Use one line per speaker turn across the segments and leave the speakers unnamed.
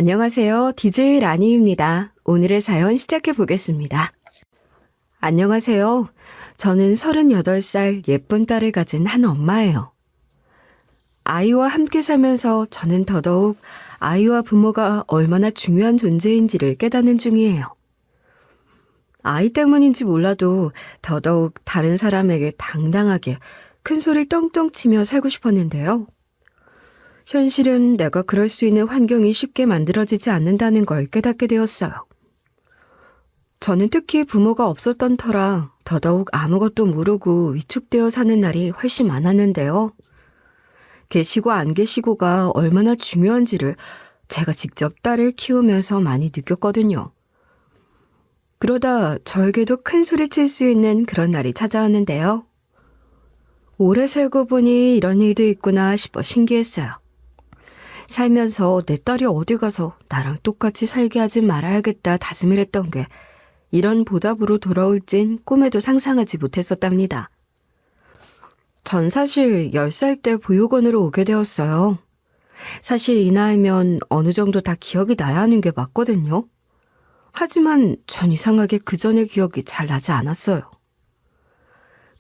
안녕하세요. DJ 라니입니다. 오늘의 사연 시작해 보겠습니다. 안녕하세요. 저는 38살 예쁜 딸을 가진 한 엄마예요. 아이와 함께 살면서 저는 더더욱 아이와 부모가 얼마나 중요한 존재인지를 깨닫는 중이에요. 아이 때문인지 몰라도 더더욱 다른 사람에게 당당하게 큰 소리 떵떵 치며 살고 싶었는데요. 현실은 내가 그럴 수 있는 환경이 쉽게 만들어지지 않는다는 걸 깨닫게 되었어요. 저는 특히 부모가 없었던 터라 더더욱 아무것도 모르고 위축되어 사는 날이 훨씬 많았는데요. 계시고 안 계시고가 얼마나 중요한지를 제가 직접 딸을 키우면서 많이 느꼈거든요. 그러다 저에게도 큰 소리 칠 수 있는 그런 날이 찾아왔는데요. 오래 살고 보니 이런 일도 있구나 싶어 신기했어요. 살면서 내 딸이 어디 가서 나랑 똑같이 살게 하지 말아야겠다 다짐을 했던 게 이런 보답으로 돌아올진 꿈에도 상상하지 못했었답니다. 전 사실 10살 때 보육원으로 오게 되었어요. 사실 이 나이면 어느 정도 다 기억이 나야 하는 게 맞거든요. 하지만 전 이상하게 그 전의 기억이 잘 나지 않았어요.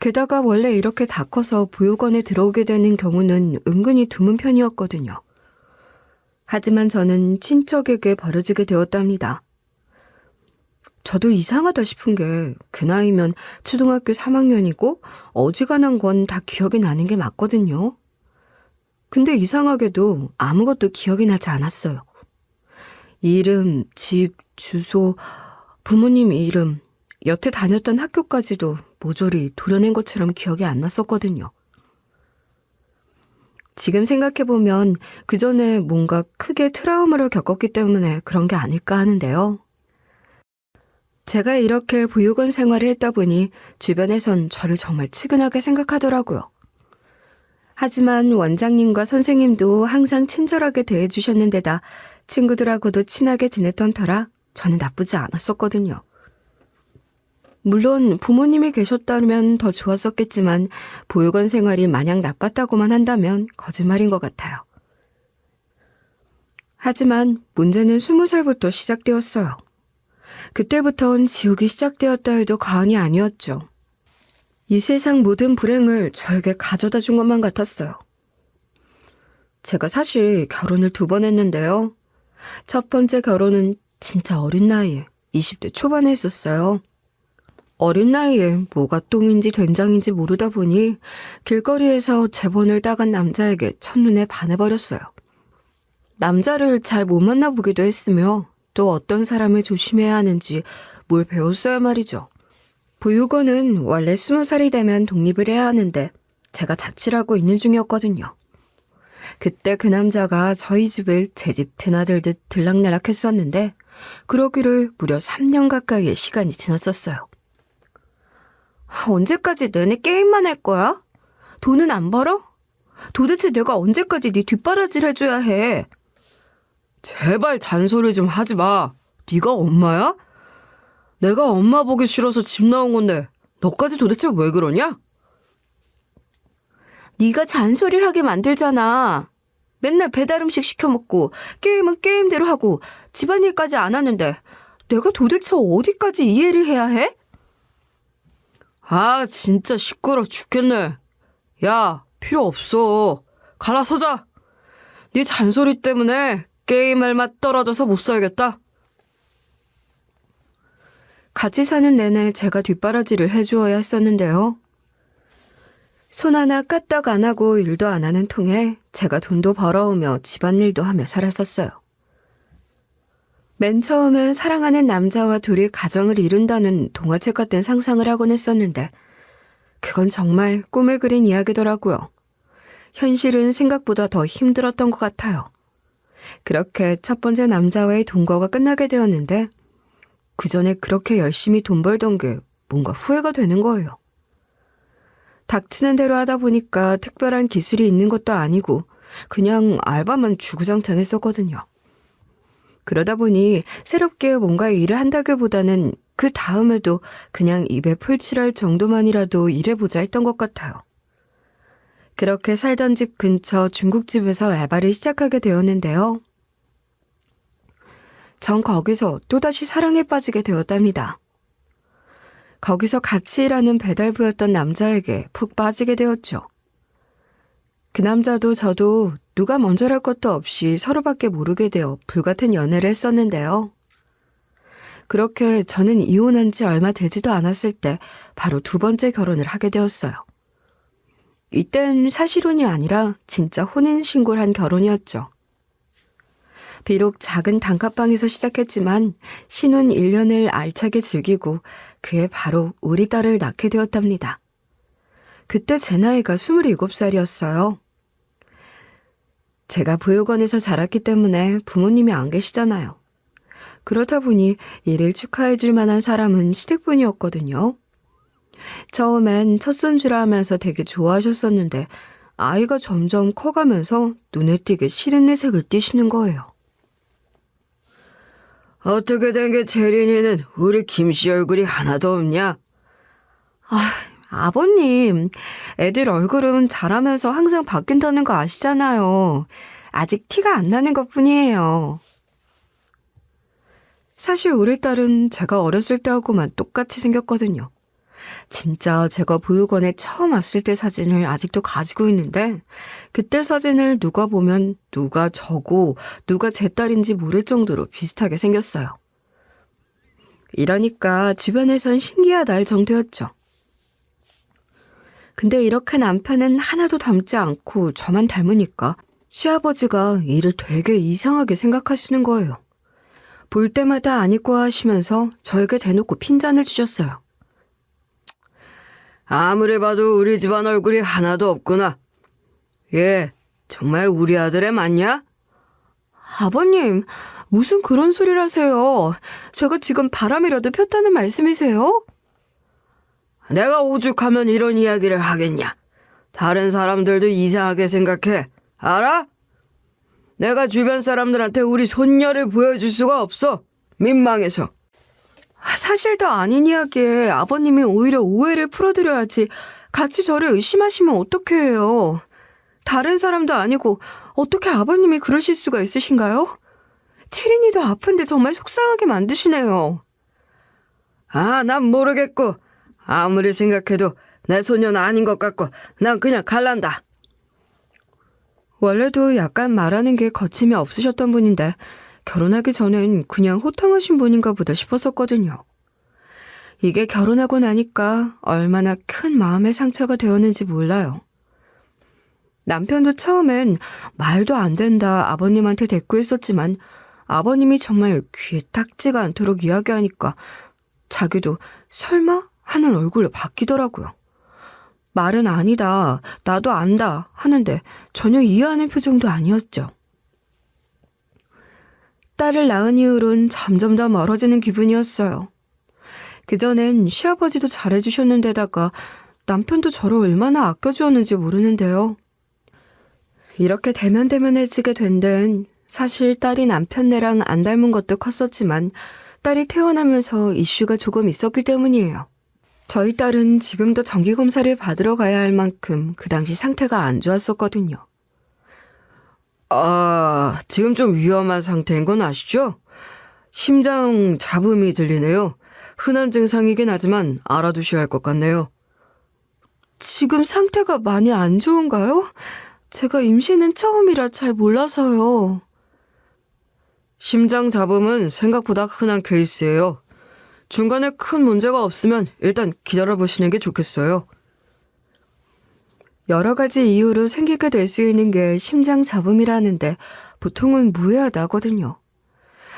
게다가 원래 이렇게 다 커서 보육원에 들어오게 되는 경우는 은근히 드문 편이었거든요. 하지만 저는 친척에게 버려지게 되었답니다. 저도 이상하다 싶은 게 그 나이면 초등학교 3학년이고 어지간한 건 다 기억이 나는 게 맞거든요. 근데 이상하게도 아무것도 기억이 나지 않았어요. 이름, 집, 주소, 부모님 이름, 여태 다녔던 학교까지도 모조리 도려낸 것처럼 기억이 안 났었거든요. 지금 생각해보면 그 전에 뭔가 크게 트라우마를 겪었기 때문에 그런 게 아닐까 하는데요. 제가 이렇게 보육원 생활을 했다 보니 주변에선 저를 정말 측은하게 생각하더라고요. 하지만 원장님과 선생님도 항상 친절하게 대해주셨는데다 친구들하고도 친하게 지냈던 터라 저는 나쁘지 않았었거든요. 물론 부모님이 계셨다면 더 좋았었겠지만 보육원 생활이 마냥 나빴다고만 한다면 거짓말인 것 같아요. 하지만 문제는 20살부터 시작되었어요. 그때부터는 지옥이 시작되었다 해도 과언이 아니었죠. 이 세상 모든 불행을 저에게 가져다 준 것만 같았어요. 제가 사실 결혼을 2번 했는데요. 첫 번째 결혼은 진짜 어린 나이에 20대 초반에 했었어요. 어린 나이에 뭐가 똥인지 된장인지 모르다 보니 길거리에서 제 번을 따간 남자에게 첫눈에 반해버렸어요. 남자를 잘 못 만나보기도 했으며 또 어떤 사람을 조심해야 하는지 뭘 배웠어야 말이죠. 보육원은 원래 20살이 되면 독립을 해야 하는데 제가 자취를 하고 있는 중이었거든요. 그때 그 남자가 저희 집을 제 집 드나들듯 들락날락 했었는데 그러기를 무려 3년 가까이의 시간이 지났었어요. 언제까지 내내 게임만 할 거야? 돈은 안 벌어? 도대체 내가 언제까지 네 뒷바라지를 해줘야 해? 제발 잔소리 좀 하지 마. 네가 엄마야? 내가 엄마 보기 싫어서 집 나온 건데 너까지 도대체 왜 그러냐? 네가 잔소리를 하게 만들잖아. 맨날 배달 음식 시켜 먹고 게임은 게임대로 하고 집안일까지 안 하는데 내가 도대체 어디까지 이해를 해야 해? 아, 진짜 시끄러 죽겠네. 야, 필요 없어. 갈아서자. 네 잔소리 때문에 게임할 맛 떨어져서 못 살겠다. 같이 사는 내내 제가 뒷바라지를 해주어야 했었는데요. 손 하나 까딱 안 하고 일도 안 하는 통에 제가 돈도 벌어오며 집안일도 하며 살았었어요. 맨 처음엔 사랑하는 남자와 둘이 가정을 이룬다는 동화책 같은 상상을 하곤 했었는데 그건 정말 꿈에 그린 이야기더라고요. 현실은 생각보다 더 힘들었던 것 같아요. 그렇게 첫 번째 남자와의 동거가 끝나게 되었는데 그 전에 그렇게 열심히 돈 벌던 게 뭔가 후회가 되는 거예요. 닥치는 대로 하다 보니까 특별한 기술이 있는 것도 아니고 그냥 알바만 주구장창 했었거든요. 그러다 보니 새롭게 뭔가 일을 한다기보다는 그 다음에도 그냥 입에 풀칠할 정도만이라도 일해보자 했던 것 같아요. 그렇게 살던 집 근처 중국집에서 알바를 시작하게 되었는데요. 전 거기서 또다시 사랑에 빠지게 되었답니다. 거기서 같이 일하는 배달부였던 남자에게 푹 빠지게 되었죠. 그 남자도 저도 누가 먼저랄 것도 없이 서로밖에 모르게 되어 불같은 연애를 했었는데요. 그렇게 저는 이혼한 지 얼마 되지도 않았을 때 바로 두 번째 결혼을 하게 되었어요. 이땐 사실혼이 아니라 진짜 혼인신고를 한 결혼이었죠. 비록 작은 단칸방에서 시작했지만 신혼 1년을 알차게 즐기고 그해 바로 우리 딸을 낳게 되었답니다. 그때 제 나이가 27살이었어요. 제가 보육원에서 자랐기 때문에 부모님이 안 계시잖아요. 그렇다 보니 이를 축하해 줄 만한 사람은 시댁분이었거든요. 처음엔 첫손주라 하면서 되게 좋아하셨었는데 아이가 점점 커가면서 눈에 띄게 싫은 내색을 띠시는 거예요. 어떻게 된 게 재린이는 우리 김씨 얼굴이 하나도 없냐? 아버님, 애들 얼굴은 자라면서 항상 바뀐다는 거 아시잖아요. 아직 티가 안 나는 것뿐이에요. 사실 우리 딸은 제가 어렸을 때하고만 똑같이 생겼거든요. 진짜 제가 보육원에 처음 왔을 때 사진을 아직도 가지고 있는데 그때 사진을 누가 보면 누가 저고 누가 제 딸인지 모를 정도로 비슷하게 생겼어요. 이러니까 주변에선 신기하다 할 정도였죠. 근데 이렇게 남편은 하나도 닮지 않고 저만 닮으니까 시아버지가 이를 되게 이상하게 생각하시는 거예요. 볼 때마다 안 입고 하시면서 저에게 대놓고 핀잔을 주셨어요. 아무리 봐도 우리 집안 얼굴이 하나도 없구나. 얘 정말 우리 아들애 맞냐? 아버님, 무슨 그런 소리를 하세요. 제가 지금 바람이라도 폈다는 말씀이세요? 내가 오죽하면 이런 이야기를 하겠냐. 다른 사람들도 이상하게 생각해. 알아? 내가 주변 사람들한테 우리 손녀를 보여줄 수가 없어. 민망해서. 사실도 아닌 이야기에 아버님이 오히려 오해를 풀어드려야지 같이 저를 의심하시면 어떡해요. 다른 사람도 아니고 어떻게 아버님이 그러실 수가 있으신가요? 채린이도 아픈데 정말 속상하게 만드시네요. 난 모르겠고 아무리 생각해도 내 소녀는 아닌 것 같고 난 그냥 갈란다. 원래도 약간 말하는 게 거침이 없으셨던 분인데 결혼하기 전엔 그냥 호탕하신 분인가 보다 싶었었거든요. 이게 결혼하고 나니까 얼마나 큰 마음의 상처가 되었는지 몰라요. 남편도 처음엔 말도 안 된다 아버님한테 대꾸했었지만 아버님이 정말 귀에 탁지가 않도록 이야기하니까 자기도 설마 하는 얼굴로 바뀌더라고요. 말은 아니다, 나도 안다 하는데 전혀 이해하는 표정도 아니었죠. 딸을 낳은 이후론 점점 더 멀어지는 기분이었어요. 그전엔 시아버지도 잘해주셨는데다가 남편도 저를 얼마나 아껴주었는지 모르는데요. 이렇게 대면대면해지게 된 데는 사실 딸이 남편네랑 안 닮은 것도 컸었지만 딸이 태어나면서 이슈가 조금 있었기 때문이에요. 저희 딸은 지금도 정기검사를 받으러 가야 할 만큼 그 당시 상태가 안 좋았었거든요. 지금 좀 위험한 상태인 건 아시죠? 심장 잡음이 들리네요. 흔한 증상이긴 하지만 알아두셔야 할 것 같네요. 지금 상태가 많이 안 좋은가요? 제가 임신은 처음이라 잘 몰라서요. 심장 잡음은 생각보다 흔한 케이스예요. 중간에 큰 문제가 없으면 일단 기다려보시는 게 좋겠어요. 여러 가지 이유로 생기게 될 수 있는 게 심장 잡음이라는데 보통은 무해하다거든요.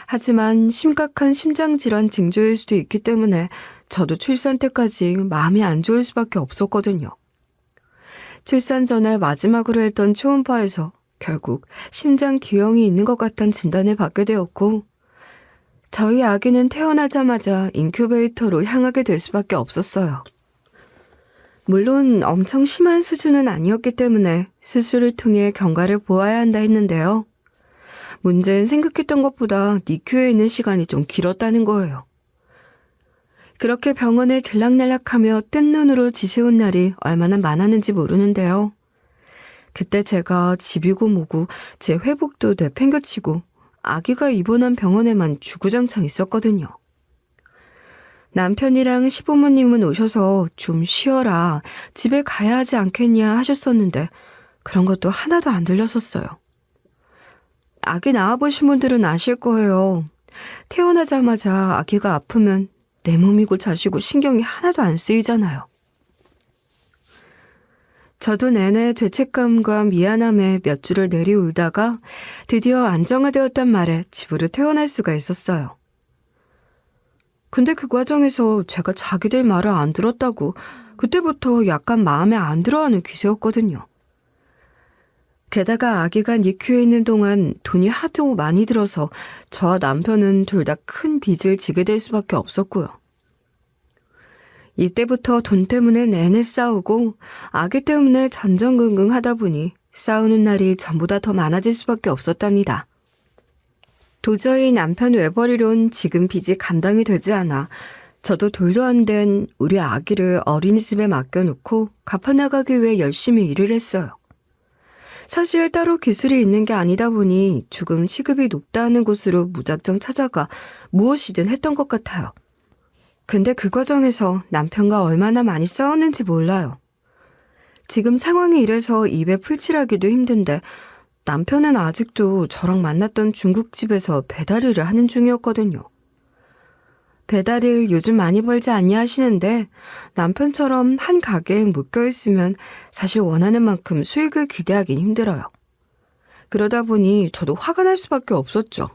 하지만 심각한 심장질환 징조일 수도 있기 때문에 저도 출산 때까지 마음이 안 좋을 수밖에 없었거든요. 출산 전에 마지막으로 했던 초음파에서 결국 심장 기형이 있는 것 같다는 진단을 받게 되었고 저희 아기는 태어나자마자 인큐베이터로 향하게 될 수밖에 없었어요. 물론 엄청 심한 수준은 아니었기 때문에 수술을 통해 경과를 보아야 한다 했는데요. 문제는 생각했던 것보다 니큐에 있는 시간이 좀 길었다는 거예요. 그렇게 병원을 들락날락하며 뜬 눈으로 지새운 날이 얼마나 많았는지 모르는데요. 그때 제가 집이고 뭐고 제 회복도 내팽겨치고 아기가 입원한 병원에만 주구장창 있었거든요. 남편이랑 시부모님은 오셔서 좀 쉬어라, 집에 가야 하지 않겠냐 하셨었는데 그런 것도 하나도 안 들렸었어요. 아기 낳아보신 분들은 아실 거예요. 태어나자마자 아기가 아프면 내 몸이고 자시고 신경이 하나도 안 쓰이잖아요. 저도 내내 죄책감과 미안함에 몇 주를 내리울다가 드디어 안정화되었단 말에 집으로 퇴원할 수가 있었어요. 근데 그 과정에서 제가 자기들 말을 안 들었다고 그때부터 약간 마음에 안 들어하는 기세였거든요. 게다가 아기가 NICU에 있는 동안 돈이 하도 많이 들어서 저와 남편은 둘 다 큰 빚을 지게 될 수밖에 없었고요. 이때부터 돈 때문에 내내 싸우고 아기 때문에 전전긍긍 하다 보니 싸우는 날이 전보다 더 많아질 수밖에 없었답니다. 도저히 남편 외벌이론 지금 빚이 감당이 되지 않아 저도 돌도 안 된 우리 아기를 어린이집에 맡겨놓고 갚아나가기 위해 열심히 일을 했어요. 사실 따로 기술이 있는 게 아니다 보니 죽음 시급이 높다 하는 곳으로 무작정 찾아가 무엇이든 했던 것 같아요. 근데 그 과정에서 남편과 얼마나 많이 싸웠는지 몰라요. 지금 상황이 이래서 입에 풀칠하기도 힘든데 남편은 아직도 저랑 만났던 중국집에서 배달일을 하는 중이었거든요. 배달일 요즘 많이 벌지 않냐 하시는데 남편처럼 한 가게에 묶여있으면 사실 원하는 만큼 수익을 기대하긴 힘들어요. 그러다 보니 저도 화가 날 수밖에 없었죠.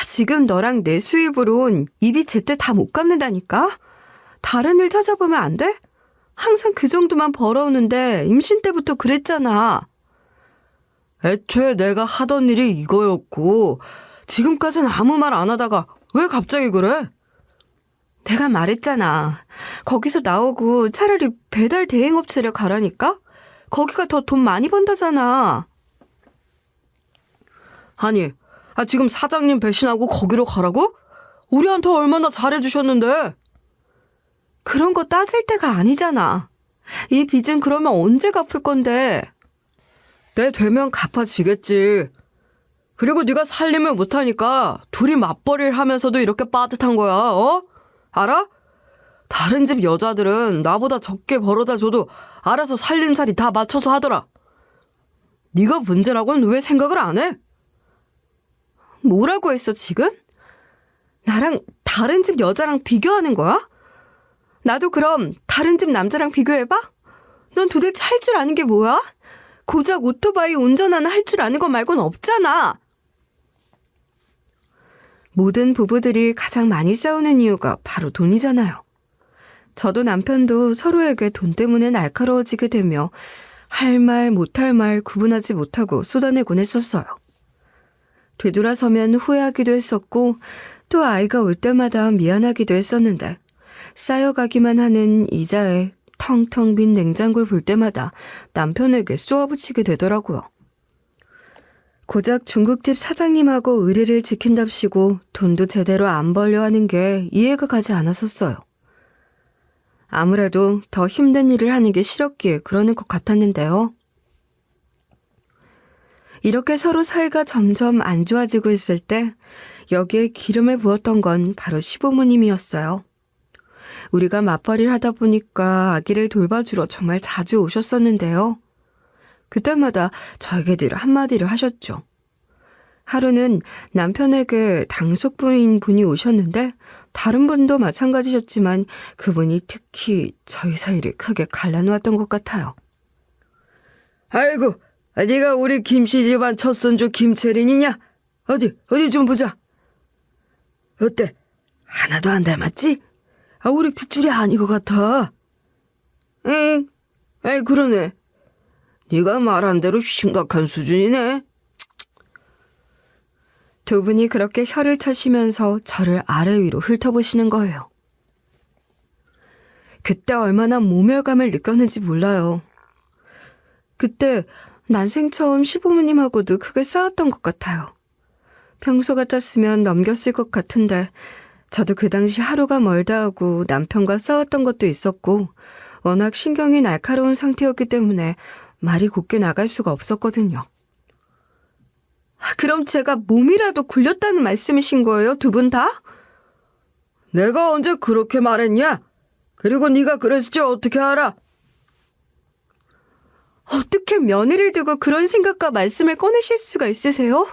지금 너랑 내 수입으론 입이 제때 다 못 갚는다니까? 다른 일 찾아보면 안 돼? 항상 그 정도만 벌어오는데 임신 때부터 그랬잖아. 애초에 내가 하던 일이 이거였고 지금까진 아무 말 안 하다가 왜 갑자기 그래? 내가 말했잖아. 거기서 나오고 차라리 배달 대행업체를 가라니까? 거기가 더 돈 많이 번다잖아. 아니, 지금 사장님 배신하고 거기로 가라고? 우리한테 얼마나 잘해주셨는데. 그런 거 따질 때가 아니잖아. 이 빚은 그러면 언제 갚을 건데. 때 되면 갚아지겠지. 그리고 네가 살림을 못하니까 둘이 맞벌이를 하면서도 이렇게 빠듯한 거야. 알아? 다른 집 여자들은 나보다 적게 벌어다 줘도 알아서 살림살이 다 맞춰서 하더라. 네가 문제라고는 왜 생각을 안 해? 뭐라고 했어 지금? 나랑 다른 집 여자랑 비교하는 거야? 나도 그럼 다른 집 남자랑 비교해봐? 넌 도대체 할 줄 아는 게 뭐야? 고작 오토바이 운전하는 할 줄 아는 거 말고는 없잖아. 모든 부부들이 가장 많이 싸우는 이유가 바로 돈이잖아요. 저도 남편도 서로에게 돈 때문에 날카로워지게 되며 할 말 못할 말 구분하지 못하고 쏟아내곤 했었어요. 되돌아서면 후회하기도 했었고 또 아이가 올 때마다 미안하기도 했었는데 쌓여가기만 하는 이자에 텅텅 빈 냉장고를 볼 때마다 남편에게 쏘아붙이게 되더라고요. 고작 중국집 사장님하고 의리를 지킨답시고 돈도 제대로 안 벌려 하는 게 이해가 가지 않았었어요. 아무래도 더 힘든 일을 하는 게 싫었기에 그러는 것 같았는데요. 이렇게 서로 사이가 점점 안 좋아지고 있을 때 여기에 기름을 부었던 건 바로 시부모님이었어요. 우리가 맞벌이를 하다 보니까 아기를 돌봐주러 정말 자주 오셨었는데요. 그때마다 저에게 늘 한마디를 하셨죠. 하루는 남편에게 당숙부인 분이 오셨는데 다른 분도 마찬가지셨지만 그분이 특히 저희 사이를 크게 갈라놓았던 것 같아요. 아이고, 네가 우리 김씨 집안 첫 손주 김채린이냐? 어디 좀 보자. 어때? 하나도 안 닮았지? 우리 핏줄이 아닌 것 같아. 엥? 그러네. 네가 말한 대로 심각한 수준이네. 두 분이 그렇게 혀를 차시면서 저를 아래 위로 훑어보시는 거예요. 그때 얼마나 모멸감을 느꼈는지 몰라요. 그때 난생 처음 시부모님하고도 크게 싸웠던 것 같아요. 평소 같았으면 넘겼을 것 같은데 저도 그 당시 하루가 멀다 하고 남편과 싸웠던 것도 있었고 워낙 신경이 날카로운 상태였기 때문에 말이 곱게 나갈 수가 없었거든요. 그럼 제가 몸이라도 굴렸다는 말씀이신 거예요, 두 분 다?
내가 언제 그렇게 말했냐? 그리고 네가 그랬을지 어떻게 알아?
어떻게 며느리를 두고 그런 생각과 말씀을 꺼내실 수가 있으세요?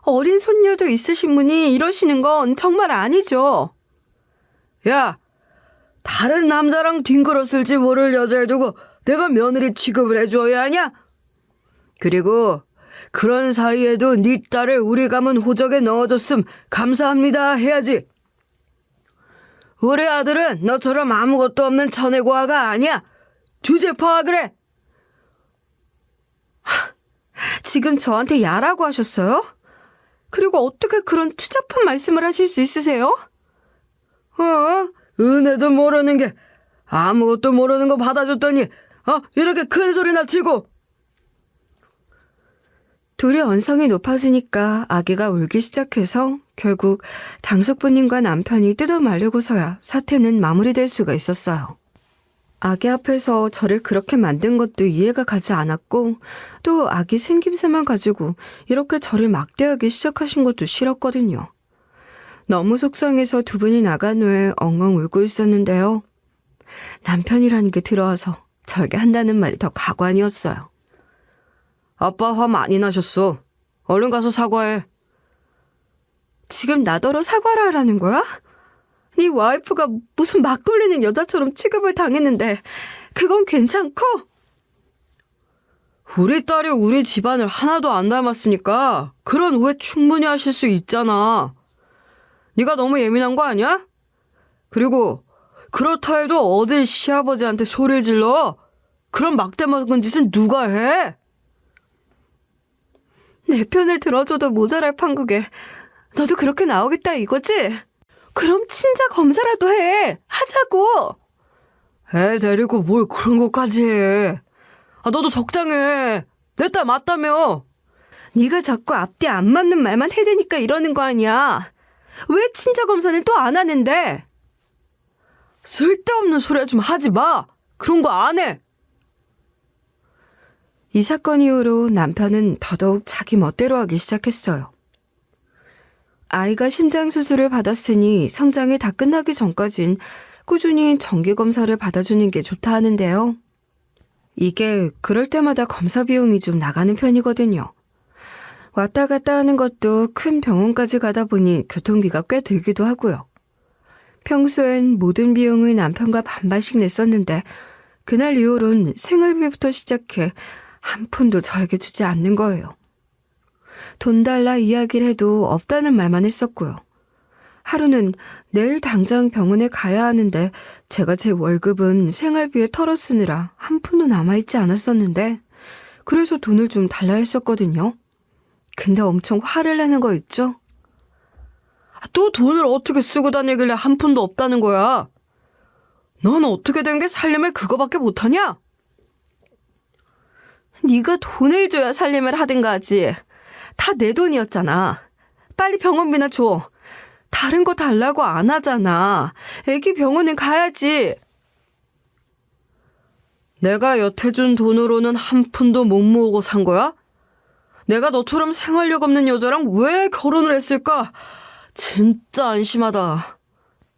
어린 손녀도 있으신 분이 이러시는 건 정말 아니죠.
야, 다른 남자랑 뒹굴었을지 모를 여자를 두고 내가 며느리 취급을 해줘야 하냐? 그리고 그런 사이에도 네 딸을 우리 가문 호적에 넣어줬음 감사합니다 해야지. 우리 아들은 너처럼 아무것도 없는 천혜고아가 아니야. 주제 파악을 해.
지금 저한테 야라고 하셨어요? 그리고 어떻게 그런 추잡한 말씀을 하실 수 있으세요?
은혜도 모르는 게 아무것도 모르는 거 받아줬더니 이렇게 큰 소리나 치고.
둘이 언성이 높아지니까 아기가 울기 시작해서 결국 당숙부님과 남편이 뜯어 말리고서야 사태는 마무리될 수가 있었어요. 아기 앞에서 저를 그렇게 만든 것도 이해가 가지 않았고 또 아기 생김새만 가지고 이렇게 저를 막대하기 시작하신 것도 싫었거든요. 너무 속상해서 두 분이 나간 후에 엉엉 울고 있었는데요. 남편이라는 게 들어와서 저에게 한다는 말이 더 가관이었어요.
아빠 화 많이 나셨어. 얼른 가서 사과해.
지금 나더러 사과를 하라는 거야? 네 와이프가 무슨 막 걸리는 여자처럼 취급을 당했는데 그건 괜찮고?
우리 딸이 우리 집안을 하나도 안 닮았으니까 그런 오해 충분히 하실 수 있잖아. 네가 너무 예민한 거 아니야? 그리고 그렇다 해도 어딜 시아버지한테 소리를 질러? 그런 막대 먹은 짓을 누가 해?
내 편을 들어줘도 모자랄 판국에 너도 그렇게 나오겠다 이거지? 그럼 친자 검사라도 해. 하자고.
애 데리고 뭘 그런 것까지 해. 너도 적당해. 내 딸 맞다며.
네가 자꾸 앞뒤 안 맞는 말만 해대니까 이러는 거 아니야. 왜 친자 검사는 또 안 하는데?
쓸데없는 소리 좀 하지 마. 그런 거 안 해.
이 사건 이후로 남편은 더더욱 자기 멋대로 하기 시작했어요. 아이가 심장 수술을 받았으니 성장이 다 끝나기 전까진 꾸준히 정기검사를 받아주는 게 좋다 하는데요. 이게 그럴 때마다 검사 비용이 좀 나가는 편이거든요. 왔다 갔다 하는 것도 큰 병원까지 가다 보니 교통비가 꽤 들기도 하고요. 평소엔 모든 비용을 남편과 반반씩 냈었는데 그날 이후론 생활비부터 시작해 한 푼도 저에게 주지 않는 거예요. 돈 달라 이야기를 해도 없다는 말만 했었고요. 하루는 내일 당장 병원에 가야 하는데 제가 제 월급은 생활비에 털어 쓰느라 한 푼도 남아있지 않았었는데 그래서 돈을 좀 달라 했었거든요. 근데 엄청 화를 내는 거 있죠?
또 돈을 어떻게 쓰고 다니길래 한 푼도 없다는 거야? 넌 어떻게 된 게 살림을 그거밖에 못하냐?
네가 돈을 줘야 살림을 하든가 하지. 다 내 돈이었잖아. 빨리 병원비나 줘. 다른 거 달라고 안 하잖아. 애기 병원에 가야지.
내가 여태 준 돈으로는 한 푼도 못 모으고 산 거야? 내가 너처럼 생활력 없는 여자랑 왜 결혼을 했을까? 진짜 안심하다.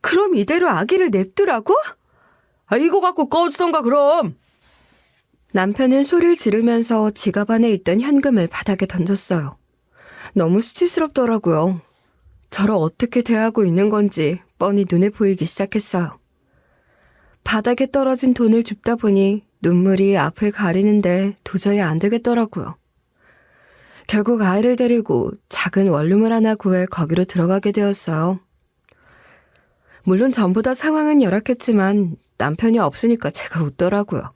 그럼 이대로 아기를 냅두라고?
이거 갖고 꺼지던가 그럼.
남편은 소리를 지르면서 지갑 안에 있던 현금을 바닥에 던졌어요. 너무 수치스럽더라고요. 저를 어떻게 대하고 있는 건지 뻔히 눈에 보이기 시작했어요. 바닥에 떨어진 돈을 줍다 보니 눈물이 앞을 가리는데 도저히 안 되겠더라고요. 결국 아이를 데리고 작은 원룸을 하나 구해 거기로 들어가게 되었어요. 물론 전보다 상황은 열악했지만 남편이 없으니까 제가 웃더라고요.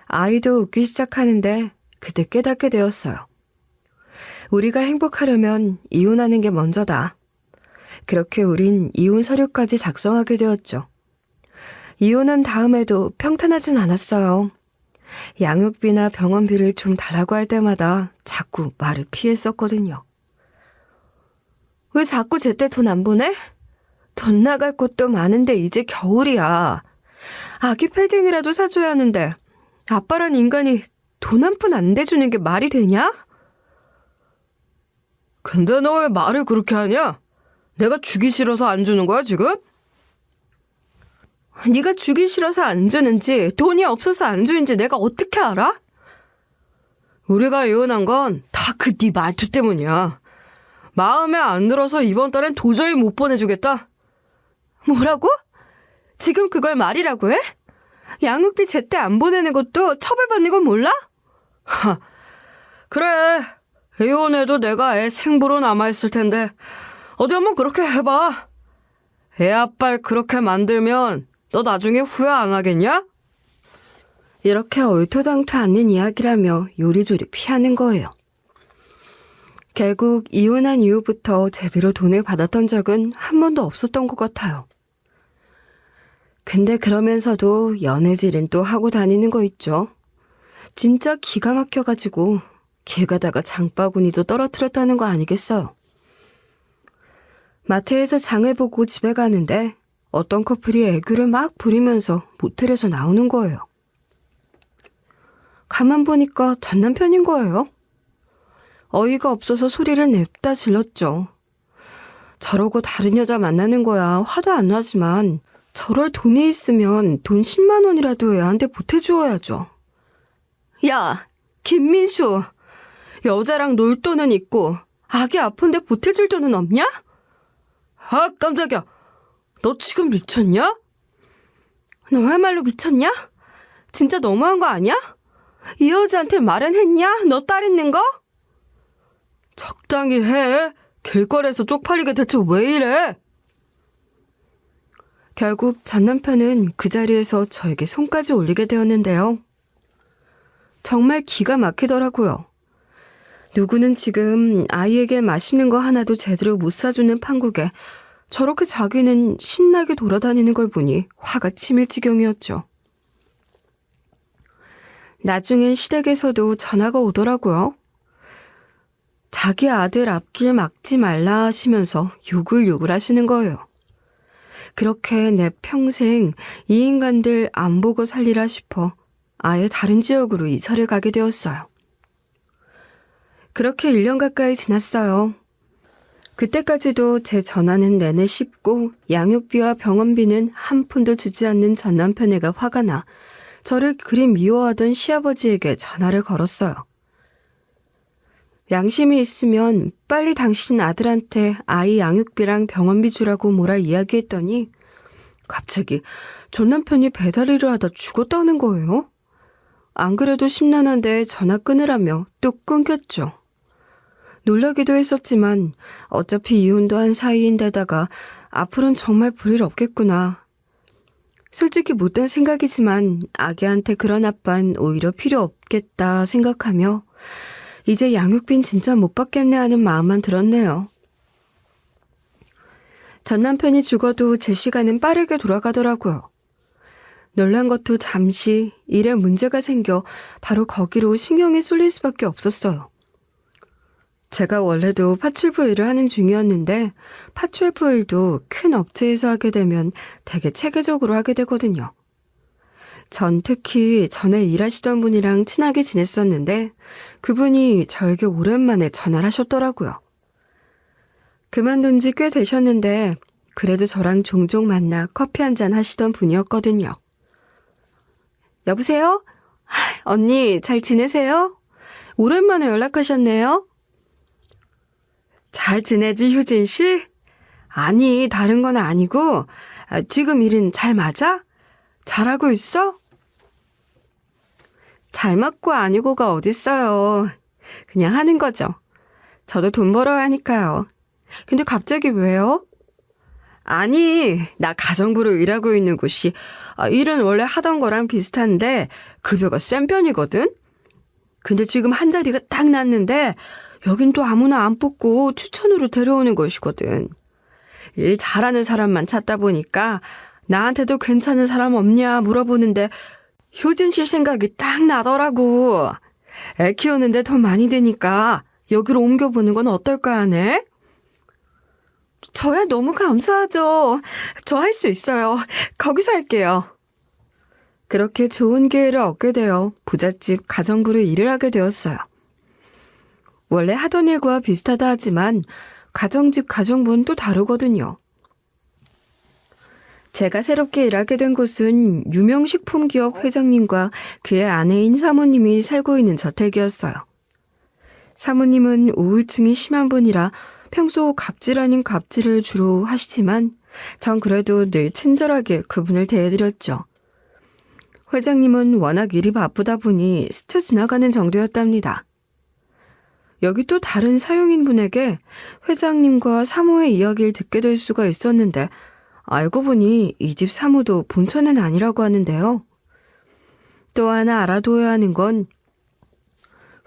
아이도 웃기 시작하는데 그때 깨닫게 되었어요. 우리가 행복하려면 이혼하는 게 먼저다. 그렇게 우린 이혼 서류까지 작성하게 되었죠. 이혼한 다음에도 평탄하진 않았어요. 양육비나 병원비를 좀 달라고 할 때마다 자꾸 말을 피했었거든요. 왜 자꾸 제때 돈 안 보내? 돈 나갈 곳도 많은데 이제 겨울이야. 아기 패딩이라도 사줘야 하는데 아빠란 인간이 돈 한 푼 안 대주는 게 말이 되냐?
근데 너 왜 말을 그렇게 하냐? 내가 주기 싫어서 안 주는 거야, 지금?
네가 주기 싫어서 안 주는지 돈이 없어서 안 주는지 내가 어떻게 알아?
우리가 이혼한 건 다 그 네 말투 때문이야. 마음에 안 들어서 이번 달엔 도저히 못 보내주겠다.
뭐라고? 지금 그걸 말이라고 해? 양육비 제때 안 보내는 것도 처벌받는 건 몰라?
그래, 이혼해도 내가 애 생부로 남아있을 텐데 어디 한번 그렇게 해봐. 애 아빠를 그렇게 만들면 너 나중에 후회 안 하겠냐?
이렇게 얼토당토 않는 이야기라며 요리조리 피하는 거예요. 결국 이혼한 이후부터 제대로 돈을 받았던 적은 한 번도 없었던 것 같아요. 근데 그러면서도 연애질은 또 하고 다니는 거 있죠. 진짜 기가 막혀가지고 길 가다가 장바구니도 떨어뜨렸다는 거 아니겠어요. 마트에서 장을 보고 집에 가는데 어떤 커플이 애교를 막 부리면서 모텔에서 나오는 거예요. 가만 보니까 전 남편인 거예요. 어이가 없어서 소리를 냅다 질렀죠. 저러고 다른 여자 만나는 거야 화도 안 나지만 저럴 돈이 있으면 돈 10만 원이라도 애한테 보태주어야죠. 야, 김민수. 여자랑 놀 돈은 있고 아기 아픈데 보태줄 돈은 없냐?
아, 깜짝이야. 너 지금 미쳤냐?
너야말로 미쳤냐? 진짜 너무한 거 아니야? 이 여자한테 말은 했냐? 너 딸 있는 거?
적당히 해. 길거리에서 쪽팔리게 대체 왜 이래?
결국 전 남편은 그 자리에서 저에게 손까지 올리게 되었는데요. 정말 기가 막히더라고요. 누구는 지금 아이에게 맛있는 거 하나도 제대로 못 사주는 판국에 저렇게 자기는 신나게 돌아다니는 걸 보니 화가 치밀 지경이었죠. 나중엔 시댁에서도 전화가 오더라고요. 자기 아들 앞길 막지 말라 하시면서 욕을 하시는 거예요. 그렇게 내 평생 이 인간들 안 보고 살리라 싶어 아예 다른 지역으로 이사를 가게 되었어요. 그렇게 1년 가까이 지났어요. 그때까지도 제 전화는 내내 씹고 양육비와 병원비는 한 푼도 주지 않는 전 남편애가 화가 나 저를 그리 미워하던 시아버지에게 전화를 걸었어요. 양심이 있으면 빨리 당신 아들한테 아이 양육비랑 병원비 주라고 뭐라 이야기했더니 갑자기 전 남편이 배달 일을 하다 죽었다는 거예요. 안 그래도 심란한데 전화 끊으라며 뚝 끊겼죠. 놀라기도 했었지만 어차피 이혼도 한 사이인데다가 앞으로는 정말 볼 일 없겠구나. 솔직히 못된 생각이지만 아기한테 그런 아빠는 오히려 필요 없겠다 생각하며 이제 양육비는 진짜 못 받겠네 하는 마음만 들었네요. 전 남편이 죽어도 제 시간은 빠르게 돌아가더라고요. 놀란 것도 잠시 일에 문제가 생겨 바로 거기로 신경이 쏠릴 수밖에 없었어요. 제가 원래도 파출부 일을 하는 중이었는데 파출부 일도 큰 업체에서 하게 되면 되게 체계적으로 하게 되거든요. 전 특히 전에 일하시던 분이랑 친하게 지냈었는데 그분이 저에게 오랜만에 전화를 하셨더라고요. 그만둔 지 꽤 되셨는데 그래도 저랑 종종 만나 커피 한잔 하시던 분이었거든요. 여보세요? 언니 잘 지내세요? 오랜만에 연락하셨네요. 잘 지내지 효진 씨? 아니 다른 건 아니고 지금 일은 잘 맞아? 잘하고 있어? 잘 맞고 아니고가 어딨어요. 그냥 하는 거죠. 저도 돈 벌어야 하니까요. 근데 갑자기 왜요? 아니 나 가정부로 일하고 있는 곳이 일은 원래 하던 거랑 비슷한데 급여가 센 편이거든? 근데 지금 한 자리가 딱 났는데 여긴 또 아무나 안 뽑고 추천으로 데려오는 곳이거든. 일 잘하는 사람만 찾다 보니까 나한테도 괜찮은 사람 없냐 물어보는데 효진 씨 생각이 딱 나더라고. 애 키우는데 돈 많이 드니까 여기로 옮겨보는 건 어떨까 하네? 저야 너무 감사하죠. 저 할 수 있어요. 거기서 할게요. 그렇게 좋은 기회를 얻게 되어 부잣집 가정부로 일을 하게 되었어요. 원래 하던 일과 비슷하다 하지만 가정집 가정부는 또 다르거든요. 제가 새롭게 일하게 된 곳은 유명 식품기업 회장님과 그의 아내인 사모님이 살고 있는 저택이었어요. 사모님은 우울증이 심한 분이라 평소 갑질 아닌 갑질을 주로 하시지만 전 그래도 늘 친절하게 그분을 대해드렸죠. 회장님은 워낙 일이 바쁘다 보니 스쳐 지나가는 정도였답니다. 여기 또 다른 사용인분에게 회장님과 사모의 이야기를 듣게 될 수가 있었는데 알고 보니 이 집 사모도 본처는 아니라고 하는데요. 또 하나 알아둬야 하는 건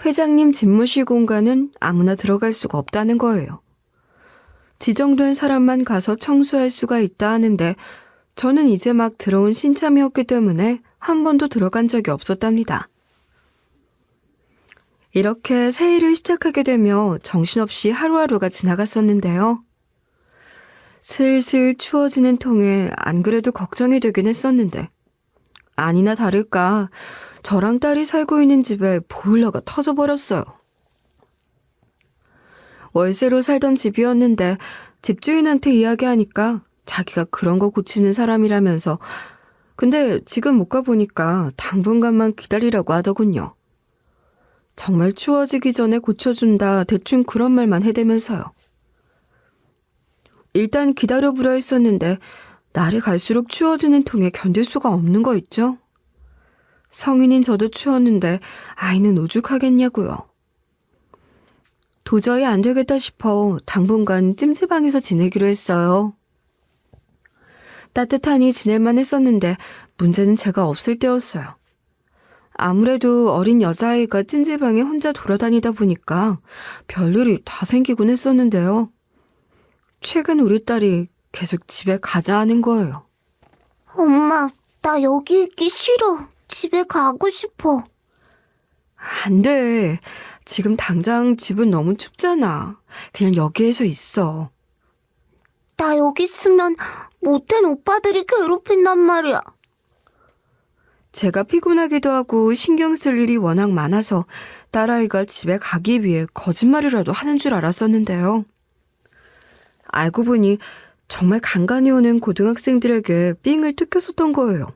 회장님 집무실 공간은 아무나 들어갈 수가 없다는 거예요. 지정된 사람만 가서 청소할 수가 있다 하는데 저는 이제 막 들어온 신참이었기 때문에 한 번도 들어간 적이 없었답니다. 이렇게 새 일을 시작하게 되며 정신없이 하루하루가 지나갔었는데요. 슬슬 추워지는 통에 안 그래도 걱정이 되긴 했었는데 아니나 다를까 저랑 딸이 살고 있는 집에 보일러가 터져버렸어요. 월세로 살던 집이었는데 집주인한테 이야기하니까 자기가 그런 거 고치는 사람이라면서 근데 지금 못 가보니까 당분간만 기다리라고 하더군요. 정말 추워지기 전에 고쳐준다 대충 그런 말만 해대면서요. 일단 기다려보려 했었는데 날이 갈수록 추워지는 통에 견딜 수가 없는 거 있죠? 성인인 저도 추웠는데 아이는 오죽하겠냐고요. 도저히 안 되겠다 싶어 당분간 찜질방에서 지내기로 했어요. 따뜻하니 지낼만 했었는데 문제는 제가 없을 때였어요. 아무래도 어린 여자아이가 찜질방에 혼자 돌아다니다 보니까 별일이 다 생기곤 했었는데요. 최근 우리 딸이 계속 집에 가자 하는 거예요.
엄마, 나 여기 있기 싫어. 집에 가고 싶어.
안 돼. 지금 당장 집은 너무 춥잖아. 그냥 여기에서 있어.
나 여기 있으면 못된 오빠들이 괴롭힌단 말이야.
제가 피곤하기도 하고 신경 쓸 일이 워낙 많아서 딸아이가 집에 가기 위해 거짓말이라도 하는 줄 알았었는데요. 알고 보니 정말 간간히 오는 고등학생들에게 삥을 뜯겼었던 거예요.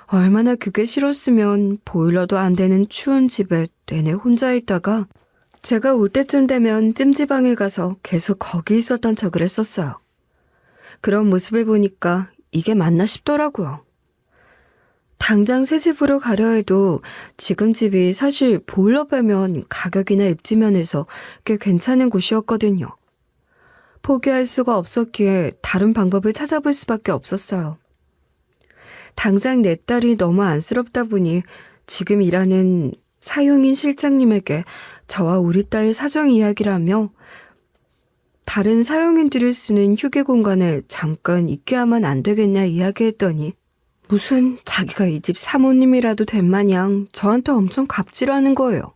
얼마나 그게 싫었으면 보일러도 안 되는 추운 집에 내내 혼자 있다가 제가 올 때쯤 되면 찜질방에 가서 계속 거기 있었던 척을 했었어요. 그런 모습을 보니까 이게 맞나 싶더라고요. 당장 새 집으로 가려 해도 지금 집이 사실 보일러 빼면 가격이나 입지 면에서 꽤 괜찮은 곳이었거든요. 포기할 수가 없었기에 다른 방법을 찾아볼 수밖에 없었어요. 당장 내 딸이 너무 안쓰럽다 보니 지금 일하는 사용인 실장님에게 저와 우리 딸 사정 이야기를 하며 다른 사용인들이 쓰는 휴게 공간에 잠깐 있게 하면 안 되겠냐 이야기했더니 무슨 자기가 이 집 사모님이라도 된 마냥 저한테 엄청 갑질하는 거예요.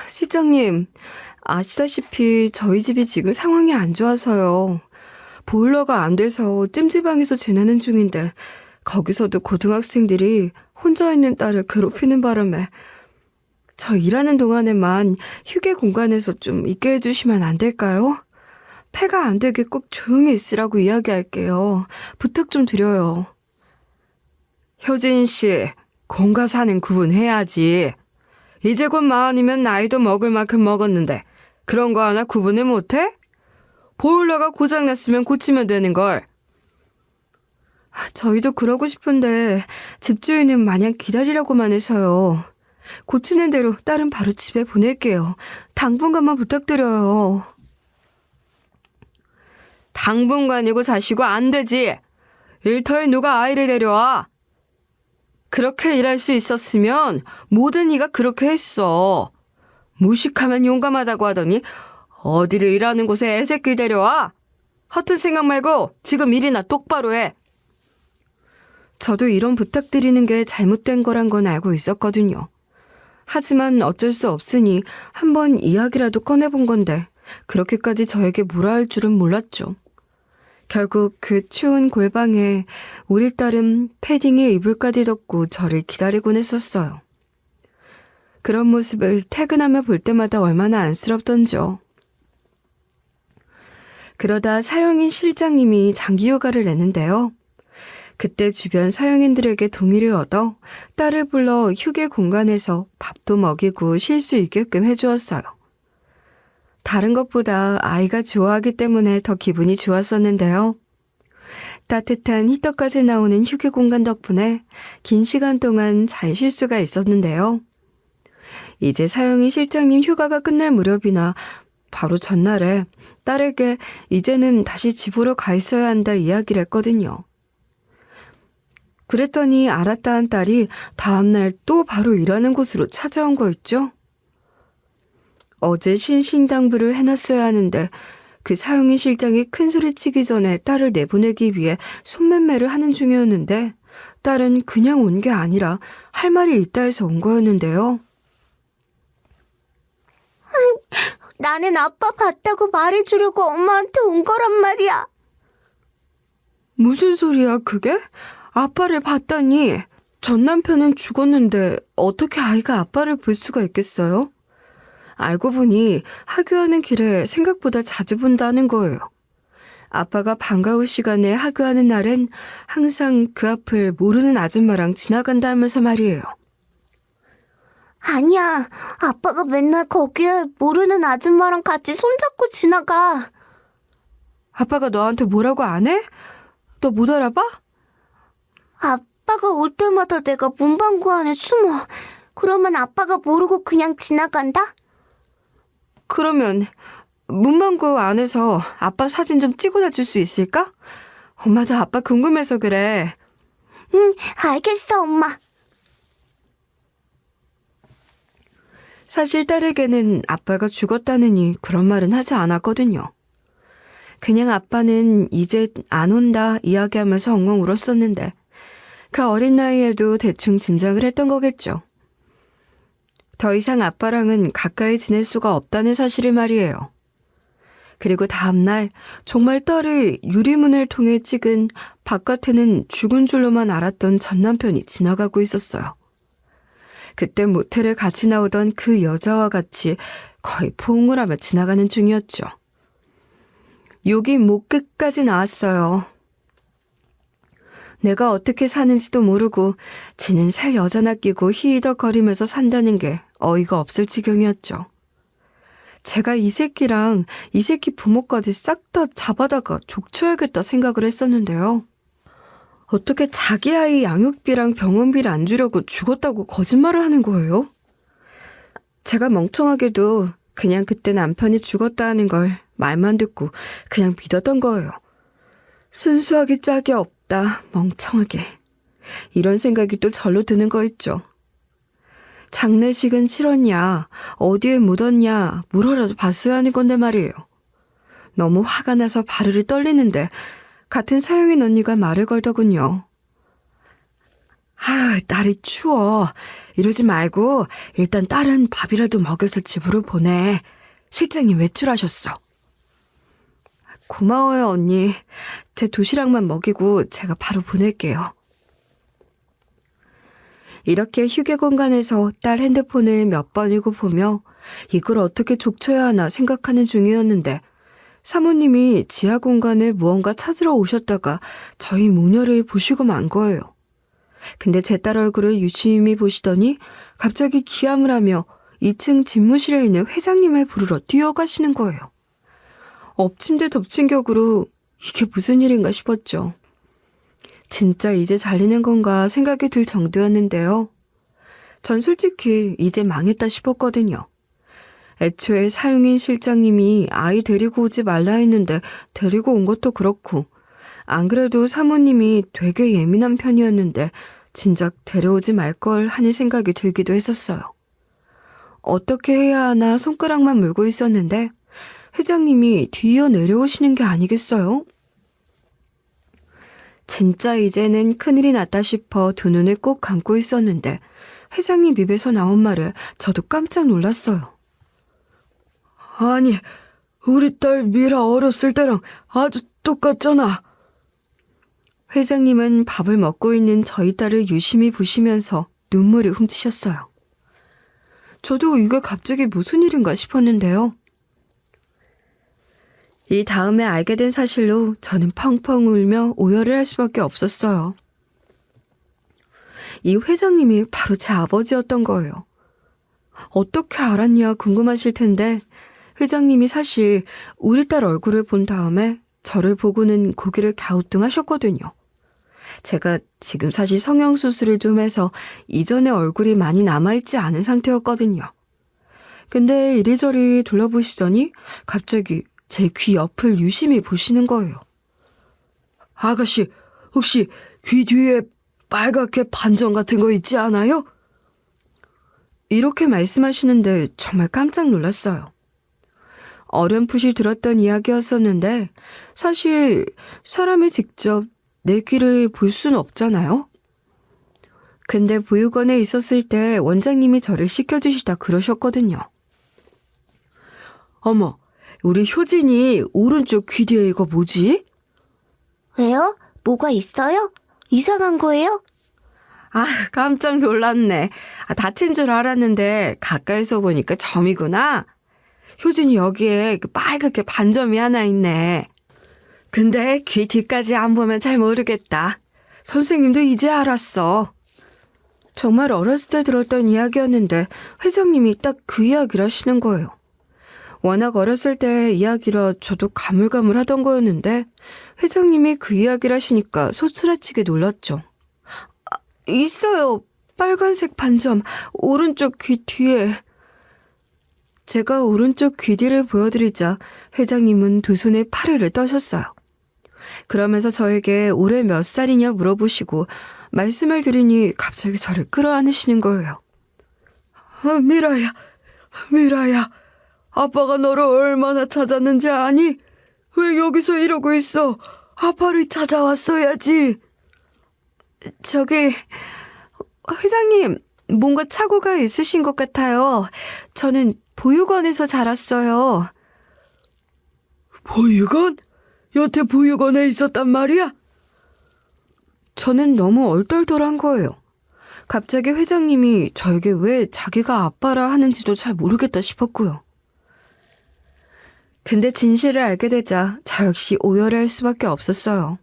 실장님, 아시다시피 저희 집이 지금 상황이 안 좋아서요. 보일러가 안 돼서 찜질방에서 지내는 중인데 거기서도 고등학생들이 혼자 있는 딸을 괴롭히는 바람에 저 일하는 동안에만 휴게 공간에서 좀 있게 해주시면 안 될까요? 폐가 안 되게 꼭 조용히 있으라고 이야기할게요. 부탁 좀 드려요. 효진 씨, 공과 사는 구분해야지. 이제 곧 40이면 나이도 먹을 만큼 먹었는데 그런 거 하나 구분을 못해? 보일러가 고장났으면 고치면 되는 걸. 저희도 그러고 싶은데 집주인은 마냥 기다리라고만 해서요. 고치는 대로 딸은 바로 집에 보낼게요. 당분간만 부탁드려요. 당분간이고 자시고 안 되지. 일터에 누가 아이를 데려와. 그렇게 일할 수 있었으면 모든 이가 그렇게 했어. 무식하면 용감하다고 하더니 어디를 일하는 곳에 애새끼 데려와. 허튼 생각 말고 지금 일이나 똑바로 해. 저도 이런 부탁드리는 게 잘못된 거란 건 알고 있었거든요. 하지만 어쩔 수 없으니 한번 이야기라도 꺼내본 건데 그렇게까지 저에게 뭐라 할 줄은 몰랐죠. 결국 그 추운 골방에 우리 딸은 패딩에 이불까지 덮고 저를 기다리곤 했었어요. 그런 모습을 퇴근하며 볼 때마다 얼마나 안쓰럽던지요. 그러다 사용인 실장님이 장기휴가를 내는데요. 그때 주변 사용인들에게 동의를 얻어 딸을 불러 휴게 공간에서 밥도 먹이고 쉴 수 있게끔 해주었어요. 다른 것보다 아이가 좋아하기 때문에 더 기분이 좋았었는데요. 따뜻한 히터까지 나오는 휴게 공간 덕분에 긴 시간 동안 잘 쉴 수가 있었는데요. 이제 사용인 실장님 휴가가 끝날 무렵이나 바로 전날에 딸에게 이제는 다시 집으로 가 있어야 한다 이야기를 했거든요. 그랬더니 알았다한 딸이 다음날 또 바로 일하는 곳으로 찾아온 거였죠. 어제 신신당부를 해놨어야 하는데 그 사용인 실장이 큰소리치기 전에 딸을 내보내기 위해 손맨매를 하는 중이었는데 딸은 그냥 온 게 아니라 할 말이 있다 해서 온 거였는데요.
나는 아빠 봤다고 말해주려고 엄마한테 온 거란 말이야.
무슨 소리야 그게? 아빠를 봤다니. 전 남편은 죽었는데 어떻게 아이가 아빠를 볼 수가 있겠어요? 알고 보니 하교하는 길에 생각보다 자주 본다는 거예요. 아빠가 방과후 시간에 하교하는 날엔 항상 그 앞을 모르는 아줌마랑 지나간다면서 말이에요.
아니야. 아빠가 맨날 거기에 모르는 아줌마랑 같이 손잡고 지나가.
아빠가 너한테 뭐라고 안 해? 너 못 알아봐?
아빠가 올 때마다 내가 문방구 안에 숨어. 그러면 아빠가 모르고 그냥 지나간다?
그러면 문방구 안에서 아빠 사진 좀 찍어다 줄 수 있을까? 엄마도 아빠 궁금해서 그래.
응, 알겠어, 엄마.
사실 딸에게는 아빠가 죽었다느니 그런 말은 하지 않았거든요. 그냥 아빠는 이제 안 온다 이야기하면서 엉엉 울었었는데 그 어린 나이에도 대충 짐작을 했던 거겠죠. 더 이상 아빠랑은 가까이 지낼 수가 없다는 사실을 말이에요. 그리고 다음날 정말 딸이 유리문을 통해 찍은 바깥에는 죽은 줄로만 알았던 전 남편이 지나가고 있었어요. 그때 모텔에 같이 나오던 그 여자와 같이 거의 포옹을 하며 지나가는 중이었죠. 욕이 목 끝까지 나왔어요. 내가 어떻게 사는지도 모르고 지는 새 여자나 끼고 히히덕거리면서 산다는 게 어이가 없을 지경이었죠. 제가 이 새끼랑 이 새끼 부모까지 싹 다 잡아다가 족쳐야겠다 생각을 했었는데요. 어떻게 자기 아이 양육비랑 병원비를 안 주려고 죽었다고 거짓말을 하는 거예요? 제가 멍청하게도 그냥 그때 남편이 죽었다 하는 걸 말만 듣고 그냥 믿었던 거예요. 순수하게 짝이 없다, 멍청하게. 이런 생각이 또 절로 드는 거 있죠. 장례식은 치렀냐, 어디에 묻었냐 물어라도 봤어야 하는 건데 말이에요. 너무 화가 나서 바르르 떨리는데 같은 사용인 언니가 말을 걸더군요. 아, 날이 추워. 이러지 말고 일단 딸은 밥이라도 먹여서 집으로 보내. 실장님 외출하셨어. 고마워요, 언니. 제 도시락만 먹이고 제가 바로 보낼게요. 이렇게 휴게 공간에서 딸 핸드폰을 몇 번이고 보며 이걸 어떻게 족쳐야 하나 생각하는 중이었는데 사모님이 지하 공간에 무언가 찾으러 오셨다가 저희 모녀를 보시고 만 거예요. 근데 제 딸 얼굴을 유심히 보시더니 갑자기 기함을 하며 2층 집무실에 있는 회장님을 부르러 뛰어가시는 거예요. 엎친 데 덮친 격으로 이게 무슨 일인가 싶었죠. 진짜 이제 잘리는 건가 생각이 들 정도였는데요. 전 솔직히 이제 망했다 싶었거든요. 애초에 사용인 실장님이 아이 데리고 오지 말라 했는데 데리고 온 것도 그렇고 안 그래도 사모님이 되게 예민한 편이었는데 진작 데려오지 말걸 하는 생각이 들기도 했었어요. 어떻게 해야 하나 손가락만 물고 있었는데 회장님이 뒤이어 내려오시는 게 아니겠어요? 진짜 이제는 큰일이 났다 싶어 두 눈을 꼭 감고 있었는데 회장님 입에서 나온 말에 저도 깜짝 놀랐어요.
아니, 우리 딸 미라 어렸을 때랑 아주 똑같잖아.
저도 이게 갑자기 무슨 일인가 싶었는데요. 이 다음에 알게 된 사실로 저는 펑펑 울며 오열을 할 수밖에 없었어요. 이 회장님이 바로 제 아버지였던 거예요. 어떻게 알았냐 궁금하실 텐데 회장님이 사실 우리 딸 얼굴을 본 다음에 저를 보고는 고개를 갸우뚱하셨거든요. 제가 지금 사실 성형수술을 좀 해서 이전의 얼굴이 많이 남아있지 않은 상태였거든요. 근데 이리저리 둘러보시더니 갑자기 제 귀 옆을 유심히 보시는 거예요.
아가씨, 혹시 귀 뒤에 빨갛게 반점 같은 거 있지 않아요?
이렇게 말씀하시는데 정말 깜짝 놀랐어요. 어렴풋이 들었던 이야기였었는데 사실 사람이 직접 내 귀를 볼 수는 없잖아요. 근데 보육원에 있었을 때 원장님이 저를 씻겨주시다 그러셨거든요.
어머, 우리 효진이 오른쪽 귀 뒤에 이거 뭐지?
왜요? 뭐가 있어요? 이상한 거예요?
아, 깜짝 놀랐네. 다친 줄 알았는데 가까이서 보니까 점이구나. 효진이 여기에 빨갛게 반점이 하나 있네. 근데 귀 뒤까지 안 보면 잘 모르겠다. 선생님도 이제 알았어. 정말 어렸을 때 들었던 이야기였는데 회장님이 딱 그 이야기를 하시는 거예요. 워낙 어렸을 때 이야기라 저도 가물가물하던 거였는데 회장님이 그 이야기를 하시니까 소스라치게 놀랐죠. 있어요. 빨간색 반점 오른쪽 귀 뒤에. 제가 오른쪽 귀 뒤를 보여드리자 회장님은 두 손에 파르르 떠셨어요. 그러면서 저에게 올해 몇 살이냐 물어보시고 말씀을 드리니 갑자기 저를 끌어안으시는 거예요.
미라야, 미라야. 아빠가 너를 얼마나 찾았는지 아니? 왜 여기서 이러고 있어? 아빠를 찾아왔어야지.
저기 회장님 뭔가 착오가 있으신 것 같아요. 저는 보육원에서 자랐어요.
보육원? 여태 보육원에 있었단 말이야?
저는 너무 얼떨떨한 거예요. 갑자기 회장님이 저에게 왜 자기가 아빠라 하는지도 잘 모르겠다 싶었고요. 근데 진실을 알게 되자 저 역시 오열을 할 수밖에 없었어요.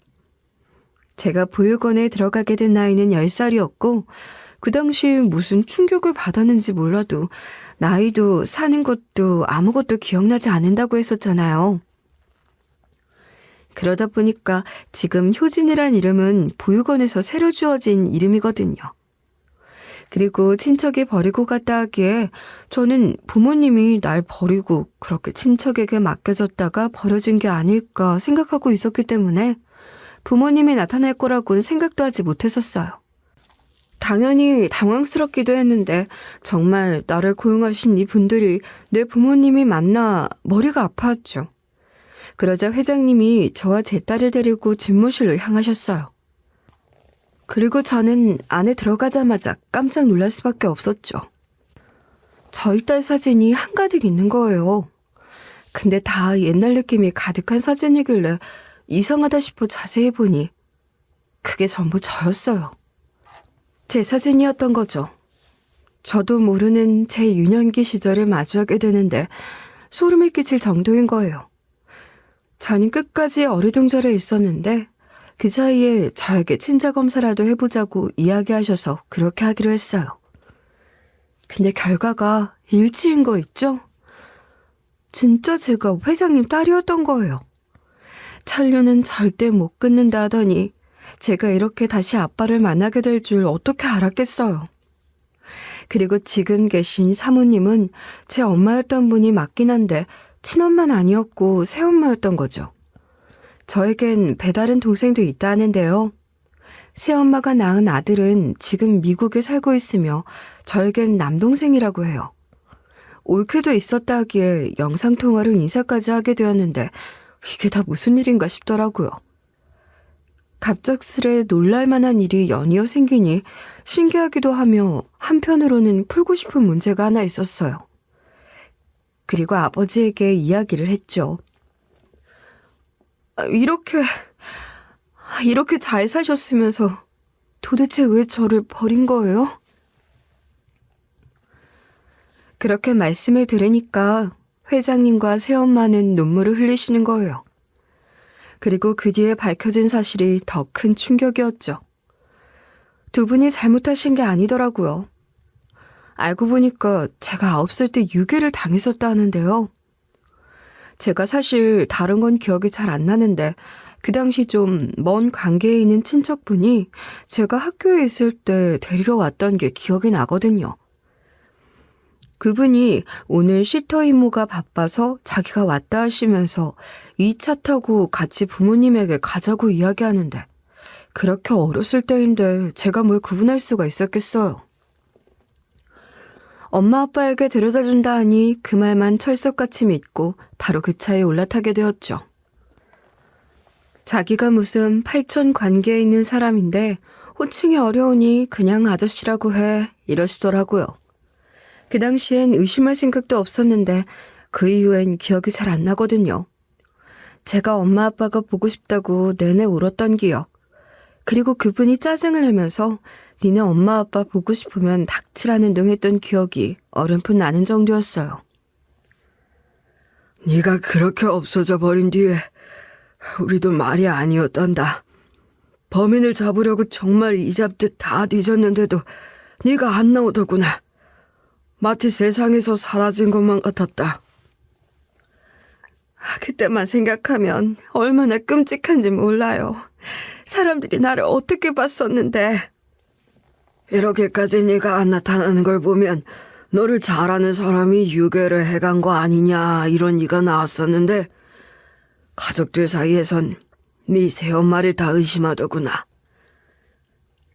제가 보육원에 들어가게 된 나이는 10살이었고 그 당시 무슨 충격을 받았는지 몰라도 나이도 사는 것도 아무것도 기억나지 않는다고 했었잖아요. 그러다 보니까 지금 효진이란 이름은 보육원에서 새로 주어진 이름이거든요. 그리고 친척이 버리고 갔다 하기에 저는 부모님이 날 버리고 그렇게 친척에게 맡겨졌다가 버려진 게 아닐까 생각하고 있었기 때문에 부모님이 나타날 거라고는 생각도 하지 못했었어요. 당연히 당황스럽기도 했는데 정말 나를 고용하신 이 분들이 내 부모님이 맞나 머리가 아파왔죠. 그러자 회장님이 저와 제 딸을 데리고 집무실로 향하셨어요. 그리고 저는 안에 들어가자마자 깜짝 놀랄 수밖에 없었죠. 저희 딸 사진이 한가득 있는 거예요. 근데 다 옛날 느낌이 가득한 사진이길래 이상하다 싶어 자세히 보니 그게 전부 저였어요. 제 사진이었던 거죠. 저도 모르는 제 유년기 시절을 마주하게 되는데 소름이 끼칠 정도인 거예요. 저는 끝까지 어리둥절해 있었는데 그 사이에 저에게 친자검사라도 해보자고 이야기하셔서 그렇게 하기로 했어요. 근데 결과가 일치인 거 있죠? 진짜 제가 회장님 딸이었던 거예요. 천류는 절대 못 끊는다 하더니 제가 이렇게 다시 아빠를 만나게 될 줄 어떻게 알았겠어요. 그리고 지금 계신 사모님은 제 엄마였던 분이 맞긴 한데 친엄마는 아니었고 새엄마였던 거죠. 저에겐 배다른 동생도 있다 하는데요. 새엄마가 낳은 아들은 지금 미국에 살고 있으며 저에겐 남동생이라고 해요. 올케도 있었다 하기에 영상통화로 인사까지 하게 되었는데 이게 다 무슨 일인가 싶더라고요. 갑작스레 놀랄만한 일이 연이어 생기니 신기하기도 하며 한편으로는 풀고 싶은 문제가 하나 있었어요. 그리고 아버지에게 이야기를 했죠. 이렇게 잘 사셨으면서 도대체 왜 저를 버린 거예요? 그렇게 말씀을 들으니까 회장님과 새엄마는 눈물을 흘리시는 거예요. 그리고 그 뒤에 밝혀진 사실이 더 큰 충격이었죠. 두 분이 잘못하신 게 아니더라고요. 알고 보니까 제가 9살 때 유괴를 당했었다 하는데요. 제가 사실 다른 건 기억이 잘 안 나는데 그 당시 좀 먼 관계에 있는 친척분이 제가 학교에 있을 때 데리러 왔던 게 기억이 나거든요. 그분이 오늘 시터 이모가 바빠서 자기가 왔다 하시면서 2차 타고 같이 부모님에게 가자고 이야기하는데 그렇게 어렸을 때인데 제가 뭘 구분할 수가 있었겠어요. 엄마 아빠에게 데려다 준다 하니 그 말만 철석같이 믿고 바로 그 차에 올라타게 되었죠. 자기가 무슨 팔촌 관계에 있는 사람인데 호칭이 어려우니 그냥 아저씨라고 해 이러시더라고요. 그 당시엔 의심할 생각도 없었는데 그 이후엔 기억이 잘 안 나거든요. 제가 엄마 아빠가 보고 싶다고 내내 울었던 기억. 그리고 그분이 짜증을 내면서 니네 엄마 아빠 보고 싶으면 닥치라는 등 했던 기억이 어렴풋 나는 정도였어요.
네가 그렇게 없어져 버린 뒤에 우리도 말이 아니었단다. 범인을 잡으려고 정말 이잡듯 다 뒤졌는데도 네가 안 나오더구나. 마치 세상에서 사라진 것만 같았다.
그때만 생각하면 얼마나 끔찍한지 몰라요. 사람들이 나를 어떻게 봤었는데.
이렇게까지 네가 안 나타나는 걸 보면 너를 잘 아는 사람이 유괴를 해간 거 아니냐 이런 얘기가 나왔었는데 가족들 사이에선 네 새엄마를 다 의심하더구나.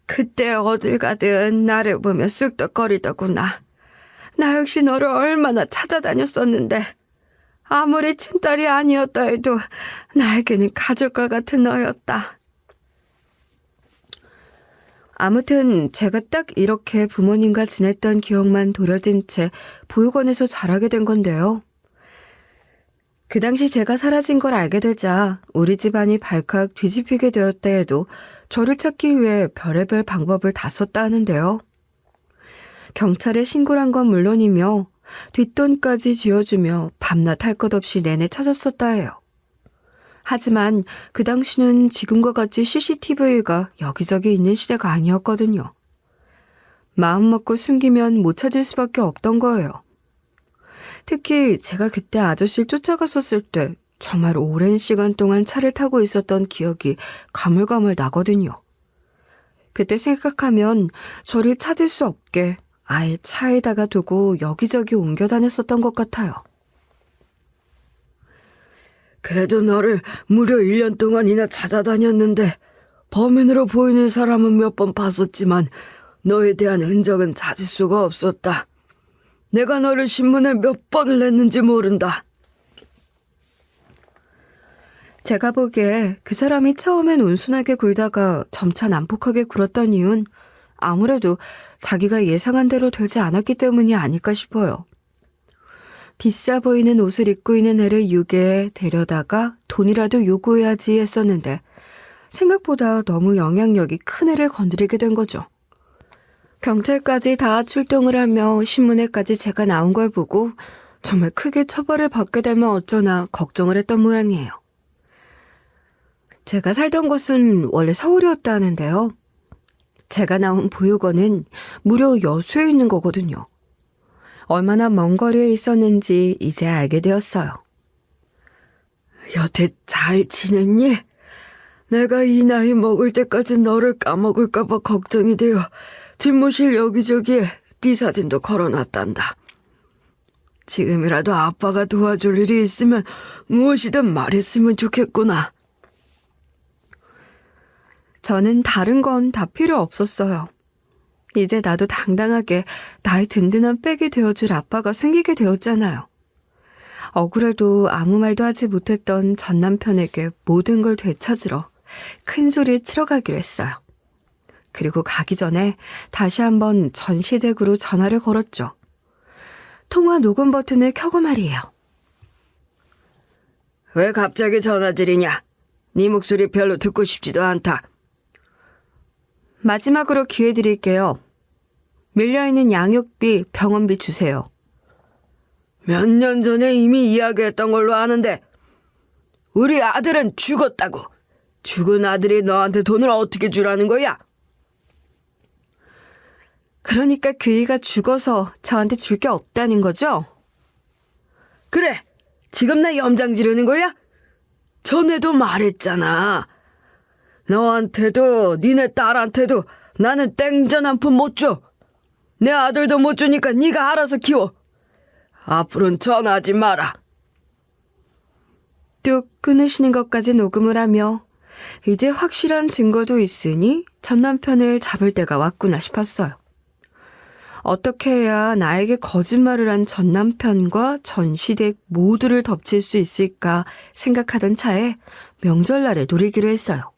그때 어딜 가든 나를 보며 쑥덕거리더구나. 나 역시 너를 얼마나 찾아다녔었는데 아무리 친딸이 아니었다 해도 나에게는 가족과 같은 너였다. 아무튼 제가 딱 이렇게 부모님과 지냈던 기억만 도려진 채 보육원에서 자라게 된 건데요. 그 당시 제가 사라진 걸 알게 되자 우리 집안이 발칵 뒤집히게 되었다 해도 저를 찾기 위해 별의별 방법을 다 썼다 하는데요. 경찰에 신고를 한 건 물론이며 뒷돈까지 쥐어주며 밤낮 할 것 없이 내내 찾았었다 해요. 하지만 그 당시는 지금과 같이 CCTV가 여기저기 있는 시대가 아니었거든요. 마음 먹고 숨기면 못 찾을 수밖에 없던 거예요. 특히 제가 그때 아저씨를 쫓아갔었을 때 정말 오랜 시간 동안 차를 타고 있었던 기억이 가물가물 나거든요. 그때 생각하면 저를 찾을 수 없게 아예 차에다가 두고 여기저기 옮겨 다녔었던 것 같아요.
그래도 너를 무려 1년 동안이나 찾아다녔는데 범인으로 보이는 사람은 몇 번 봤었지만 너에 대한 흔적은 찾을 수가 없었다. 내가 너를 신문에 몇 번을 냈는지 모른다.
제가 보기에 그 사람이 처음엔 온순하게 굴다가 점차 난폭하게 굴었던 이유는 아무래도 자기가 예상한 대로 되지 않았기 때문이 아닐까 싶어요. 비싸 보이는 옷을 입고 있는 애를 유괴해 데려다가 돈이라도 요구해야지 했었는데 생각보다 너무 영향력이 큰 애를 건드리게 된 거죠. 경찰까지 다 출동을 하며 신문에까지 제가 나온 걸 보고 정말 크게 처벌을 받게 되면 어쩌나 걱정을 했던 모양이에요. 제가 살던 곳은 원래 서울이었다 하는데요. 제가 나온 보육원은 무려 여수에 있는 거거든요. 얼마나 먼 거리에 있었는지 이제 알게 되었어요.
여태 잘 지냈니? 내가 이 나이 먹을 때까지 너를 까먹을까 봐 걱정이 되어 집무실 여기저기에 네 사진도 걸어놨단다. 지금이라도 아빠가 도와줄 일이 있으면 무엇이든 말했으면 좋겠구나.
저는 다른 건 다 필요 없었어요. 이제 나도 당당하게 나의 든든한 백이 되어줄 아빠가 생기게 되었잖아요. 억울해도 아무 말도 하지 못했던 전 남편에게 모든 걸 되찾으러 큰 소리를 치러가기로 했어요. 그리고 가기 전에 다시 한번 전시댁으로 전화를 걸었죠. 통화 녹음 버튼을 켜고 말이에요.
왜 갑자기 전화질이냐? 네 목소리 별로 듣고 싶지도 않다.
마지막으로 기회 드릴게요. 밀려있는 양육비, 병원비 주세요.
몇 년 전에 이미 이야기했던 걸로 아는데 우리 아들은 죽었다고. 죽은 아들이 너한테 돈을 어떻게 주라는 거야?
그러니까 그이가 죽어서 저한테 줄 게 없다는 거죠?
그래, 지금 나 염장 지르는 거야? 전에도 말했잖아. 너한테도 니네 딸한테도 나는 땡전 한 푼 못 줘. 내 아들도 못 주니까 네가 알아서 키워. 앞으로는 전화하지 마라.
뚝 끊으시는 것까지 녹음을 하며 이제 확실한 증거도 있으니 전 남편을 잡을 때가 왔구나 싶었어요. 어떻게 해야 나에게 거짓말을 한 전 남편과 전 시댁 모두를 덮칠 수 있을까 생각하던 차에 명절날에 노리기로 했어요.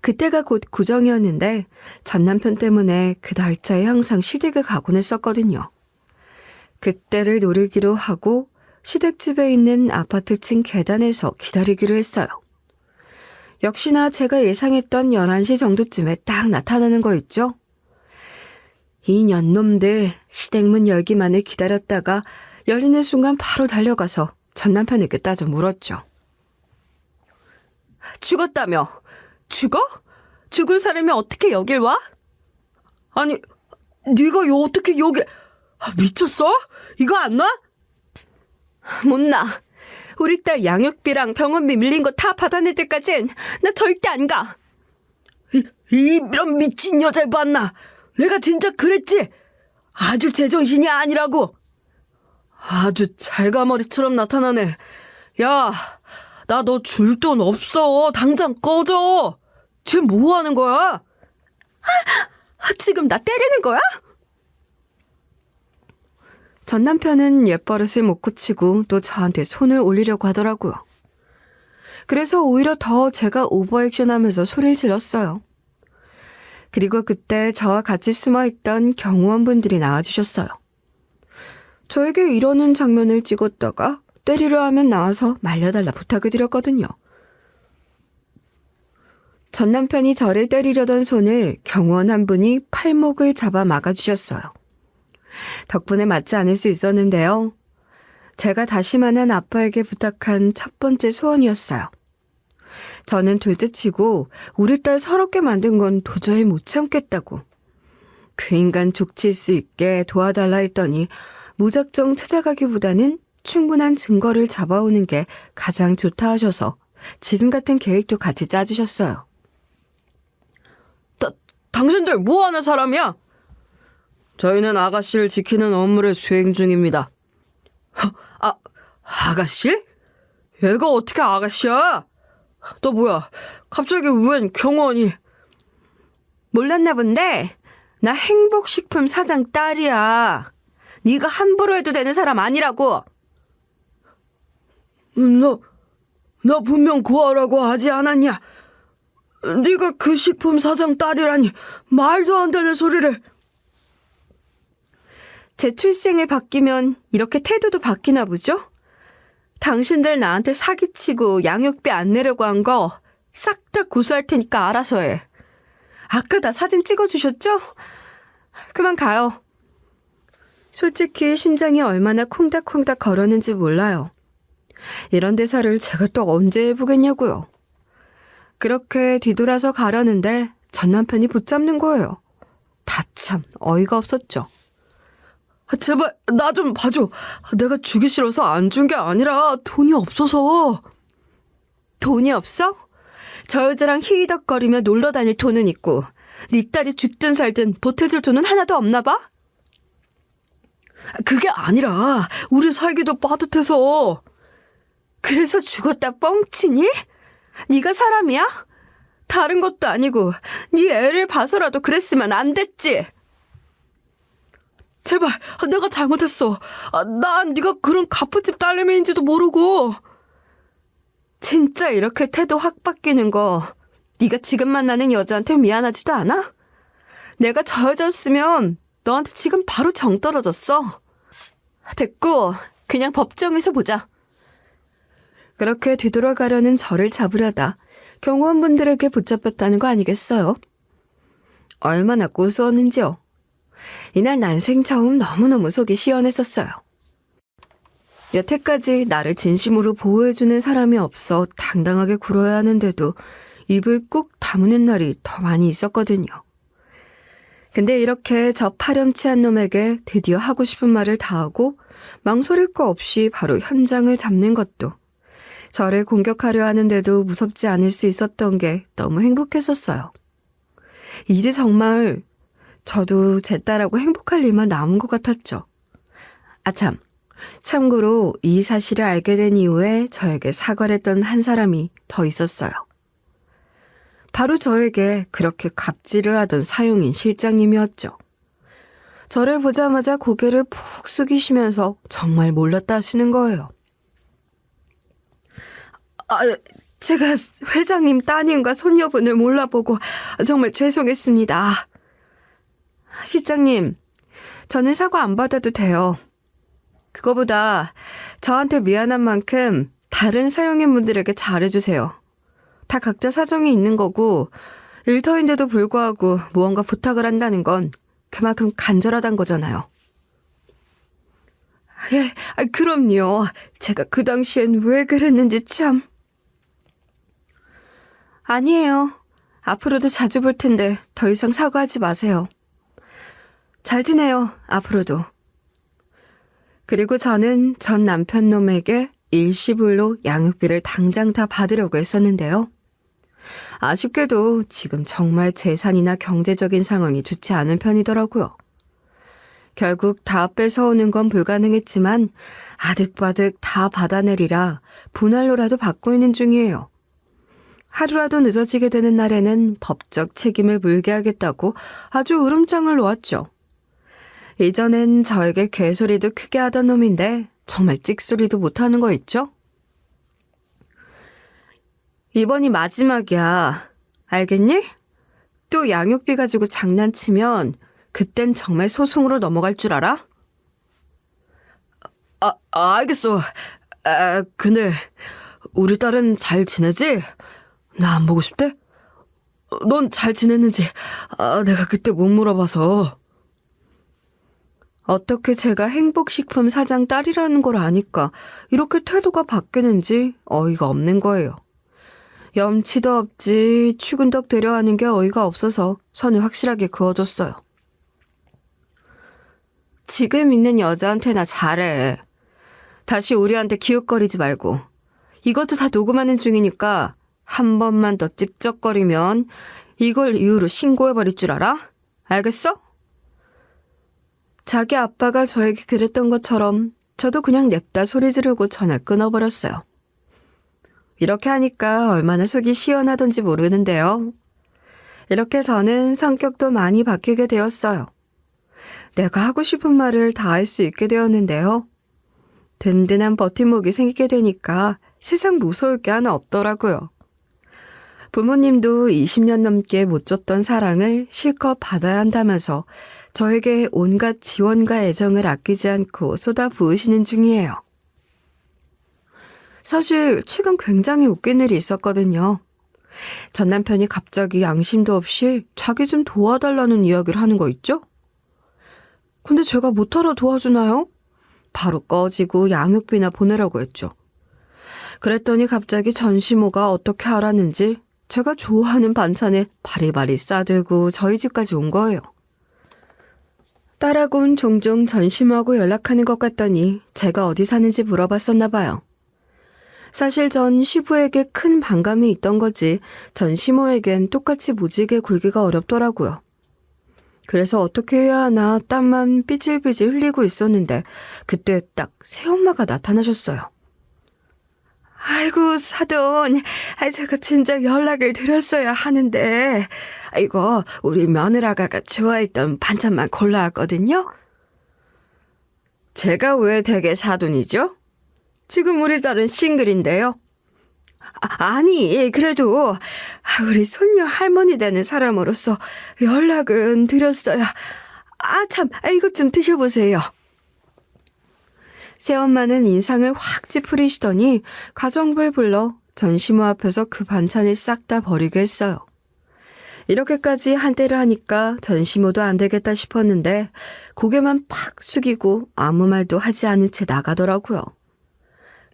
그때가 곧 구정이었는데 전 남편 때문에 그 날짜에 항상 시댁에 가곤 했었거든요. 그때를 노리기로 하고 시댁집에 있는 아파트층 계단에서 기다리기로 했어요. 역시나 제가 예상했던 11시 정도쯤에 딱 나타나는 거 있죠? 이 년놈들 시댁문 열기만을 기다렸다가 열리는 순간 바로 달려가서 전 남편에게 따져 물었죠. 죽었다며? 죽어? 죽을 사람이 어떻게 여길 와?
아니, 네가 어떻게 여기... 미쳤어? 이거 안 나?
못 나. 우리 딸 양육비랑 병원비 밀린 거 다 받아낼 때까진 나 절대 안 가.
이런 미친 여자를 봤나? 내가 진짜 그랬지? 아주 제정신이 아니라고. 아주 찰가머리처럼 나타나네. 야, 나 너 줄 돈 없어. 당장 꺼져. 쟤 뭐 하는 거야?
지금 나 때리는 거야? 전 남편은 옛버릇을 못 고치고 또 저한테 손을 올리려고 하더라고요. 그래서 오히려 더 제가 오버액션하면서 소리를 질렀어요. 그리고 그때 저와 같이 숨어있던 경호원분들이 나와주셨어요. 저에게 이러는 장면을 찍었다가 때리려 하면 나와서 말려달라 부탁을 드렸거든요. 전 남편이 저를 때리려던 손을 경호원 한 분이 팔목을 잡아 막아주셨어요. 덕분에 맞지 않을 수 있었는데요. 제가 다시 만난 아빠에게 부탁한 첫 번째 소원이었어요. 저는 둘째치고 우리 딸 서럽게 만든 건 도저히 못 참겠다고. 그 인간 족칠 수 있게 도와달라 했더니 무작정 찾아가기보다는 충분한 증거를 잡아오는 게 가장 좋다 하셔서 지금 같은 계획도 같이 짜주셨어요.
당신들 뭐 하는 사람이야? 저희는 아가씨를 지키는 업무를 수행 중입니다. 아가씨? 얘가 어떻게 아가씨야? 너 뭐야? 갑자기 웬 경호원이?
몰랐나 본데 나 행복식품 사장 딸이야. 네가 함부로 해도 되는 사람 아니라고.
나 분명 구하라고 하지 않았냐? 네가 그 식품 사장 딸이라니 말도 안 되는 소리를.
제 출생에 바뀌면 이렇게 태도도 바뀌나 보죠? 당신들 나한테 사기치고 양육비 안 내려고 한 거 싹 다 고소할 테니까 알아서 해. 아까 나 사진 찍어주셨죠? 그만 가요. 솔직히 심장이 얼마나 콩닥콩닥 걸었는지 몰라요. 이런 대사를 제가 또 언제 해보겠냐고요. 그렇게 뒤돌아서 가려는데 전 남편이 붙잡는 거예요. 다 참 어이가 없었죠.
제발 나 좀 봐줘. 내가 주기 싫어서 안 준 게 아니라 돈이 없어서.
돈이 없어? 저 여자랑 히히덕거리며 놀러 다닐 돈은 있고 네 딸이 죽든 살든 보태줄 돈은 하나도 없나 봐?
그게 아니라 우리 살기도 빠듯해서.
그래서 죽었다 뻥치니? 네가 사람이야? 다른 것도 아니고 네 애를 봐서라도 그랬으면 안 됐지.
제발 내가 잘못했어. 난 네가 그런 가프집 딸내미인지도 모르고.
진짜 이렇게 태도 확 바뀌는 거 네가 지금 만나는 여자한테 미안하지도 않아? 내가 저 여자였으면 너한테 지금 바로 정 떨어졌어. 됐고 그냥 법정에서 보자. 그렇게 뒤돌아가려는 저를 잡으려다 경호원분들에게 붙잡혔다는 거 아니겠어요? 얼마나 고소했는지요. 이날 난생 처음 너무너무 속이 시원했었어요. 여태까지 나를 진심으로 보호해주는 사람이 없어 당당하게 굴어야 하는데도 입을 꾹 다무는 날이 더 많이 있었거든요. 근데 이렇게 저 파렴치한 놈에게 드디어 하고 싶은 말을 다 하고 망설일 거 없이 바로 현장을 잡는 것도 저를 공격하려 하는데도 무섭지 않을 수 있었던 게 너무 행복했었어요. 이제 정말 저도 제 딸하고 행복할 일만 남은 것 같았죠. 아참, 참고로 이 사실을 알게 된 이후에 저에게 사과를 했던 한 사람이 더 있었어요. 바로 저에게 그렇게 갑질을 하던 사용인 실장님이었죠. 저를 보자마자 고개를 푹 숙이시면서 정말 몰랐다 하시는 거예요. 제가 회장님 따님과 손녀분을 몰라보고 정말 죄송했습니다. 실장님, 저는 사과 안 받아도 돼요. 그거보다 저한테 미안한 만큼 다른 사용인분들에게 잘해주세요. 다 각자 사정이 있는 거고 일터인데도 불구하고 무언가 부탁을 한다는 건 그만큼 간절하단 거잖아요. 예, 그럼요. 제가 그 당시엔 왜 그랬는지 참. 아니에요. 앞으로도 자주 볼 텐데 더 이상 사과하지 마세요. 잘 지내요, 앞으로도. 그리고 저는 전 남편 놈에게 일시불로 양육비를 당장 다 받으려고 했었는데요. 아쉽게도 지금 정말 재산이나 경제적인 상황이 좋지 않은 편이더라고요. 결국 다 뺏어오는 건 불가능했지만 아득바득 다 받아내리라 분할로라도 받고 있는 중이에요. 하루라도 늦어지게 되는 날에는 법적 책임을 물게 하겠다고 아주 울음장을 놓았죠. 이전엔 저에게 개소리도 크게 하던 놈인데 정말 찍소리도 못하는 거 있죠? 이번이 마지막이야. 알겠니? 또 양육비 가지고 장난치면 그땐 정말 소송으로 넘어갈 줄 알아?
알겠어. 근데 우리 딸은 잘 지내지? 나 안 보고 싶대? 넌 잘 지냈는지 내가 그때 못 물어봐서.
어떻게 제가 행복식품 사장 딸이라는 걸 아니까 이렇게 태도가 바뀌는지 어이가 없는 거예요. 염치도 없지 추근덕 되려하는 게 어이가 없어서 선을 확실하게 그어줬어요. 지금 있는 여자한테나 잘해. 다시 우리한테 기웃거리지 말고. 이것도 다 녹음하는 중이니까 한 번만 더 찝쩍거리면 이걸 이유로 신고해버릴 줄 알아? 알겠어? 자기 아빠가 저에게 그랬던 것처럼 저도 그냥 냅다 소리 지르고 전화 끊어버렸어요. 이렇게 하니까 얼마나 속이 시원하던지 모르는데요. 이렇게 저는 성격도 많이 바뀌게 되었어요. 내가 하고 싶은 말을 다 할 수 있게 되었는데요. 든든한 버팀목이 생기게 되니까 세상 무서울 게 하나 없더라고요. 부모님도 20년 넘게 못 줬던 사랑을 실컷 받아야 한다면서 저에게 온갖 지원과 애정을 아끼지 않고 쏟아부으시는 중이에요. 사실 최근 굉장히 웃긴 일이 있었거든요. 전 남편이 갑자기 양심도 없이 자기 좀 도와달라는 이야기를 하는 거 있죠? 근데 제가 못하러 도와주나요? 바로 꺼지고 양육비나 보내라고 했죠. 그랬더니 갑자기 전시모가 어떻게 알았는지 제가 좋아하는 반찬에 바리바리 싸들고 저희 집까지 온 거예요. 딸하고는 종종 전시모하고 연락하는 것 같더니 제가 어디 사는지 물어봤었나 봐요. 사실 전 시부에게 큰 반감이 있던 거지 전시모에겐 똑같이 무지개 굴기가 어렵더라고요. 그래서 어떻게 해야 하나 땀만 삐질삐질 흘리고 있었는데 그때 딱 새엄마가 나타나셨어요. 아이고 사돈, 제가 진작 연락을 드렸어야 하는데 이거 우리 며느라가가 좋아했던 반찬만 골라왔거든요. 제가 왜 댁의 사돈이죠? 지금 우리 딸은 싱글인데요. 아니 그래도 우리 손녀 할머니 되는 사람으로서 연락은 드렸어야. 참 이것 좀 드셔보세요. 새엄마는 인상을 확 찌푸리시더니 가정부를 불러 전시모 앞에서 그 반찬을 싹 다 버리게 했어요. 이렇게까지 한때를 하니까 전시모도 안 되겠다 싶었는데 고개만 팍 숙이고 아무 말도 하지 않은 채 나가더라고요.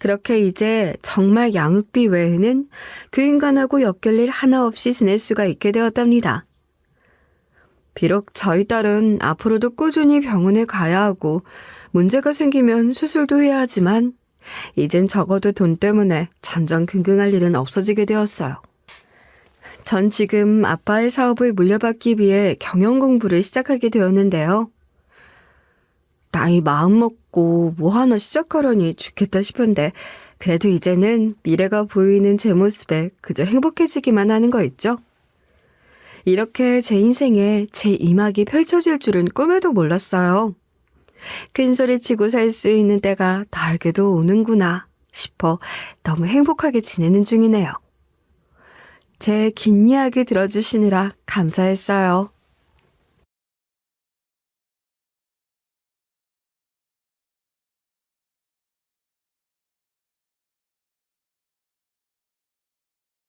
그렇게 이제 정말 양육비 외에는 그 인간하고 엮일 일 하나 없이 지낼 수가 있게 되었답니다. 비록 저희 딸은 앞으로도 꾸준히 병원에 가야 하고 문제가 생기면 수술도 해야 하지만 이젠 적어도 돈 때문에 전전긍긍할 일은 없어지게 되었어요. 전 지금 아빠의 사업을 물려받기 위해 경영 공부를 시작하게 되었는데요. 나이 마음 먹고 뭐 하나 시작하려니 죽겠다 싶은데 그래도 이제는 미래가 보이는 제 모습에 그저 행복해지기만 하는 거 있죠? 이렇게 제 인생에 제 이막이 펼쳐질 줄은 꿈에도 몰랐어요. 큰 소리치고 살 수 있는 때가 나에게도 오는구나 싶어 너무 행복하게 지내는 중이네요. 제 긴 이야기 들어주시느라 감사했어요.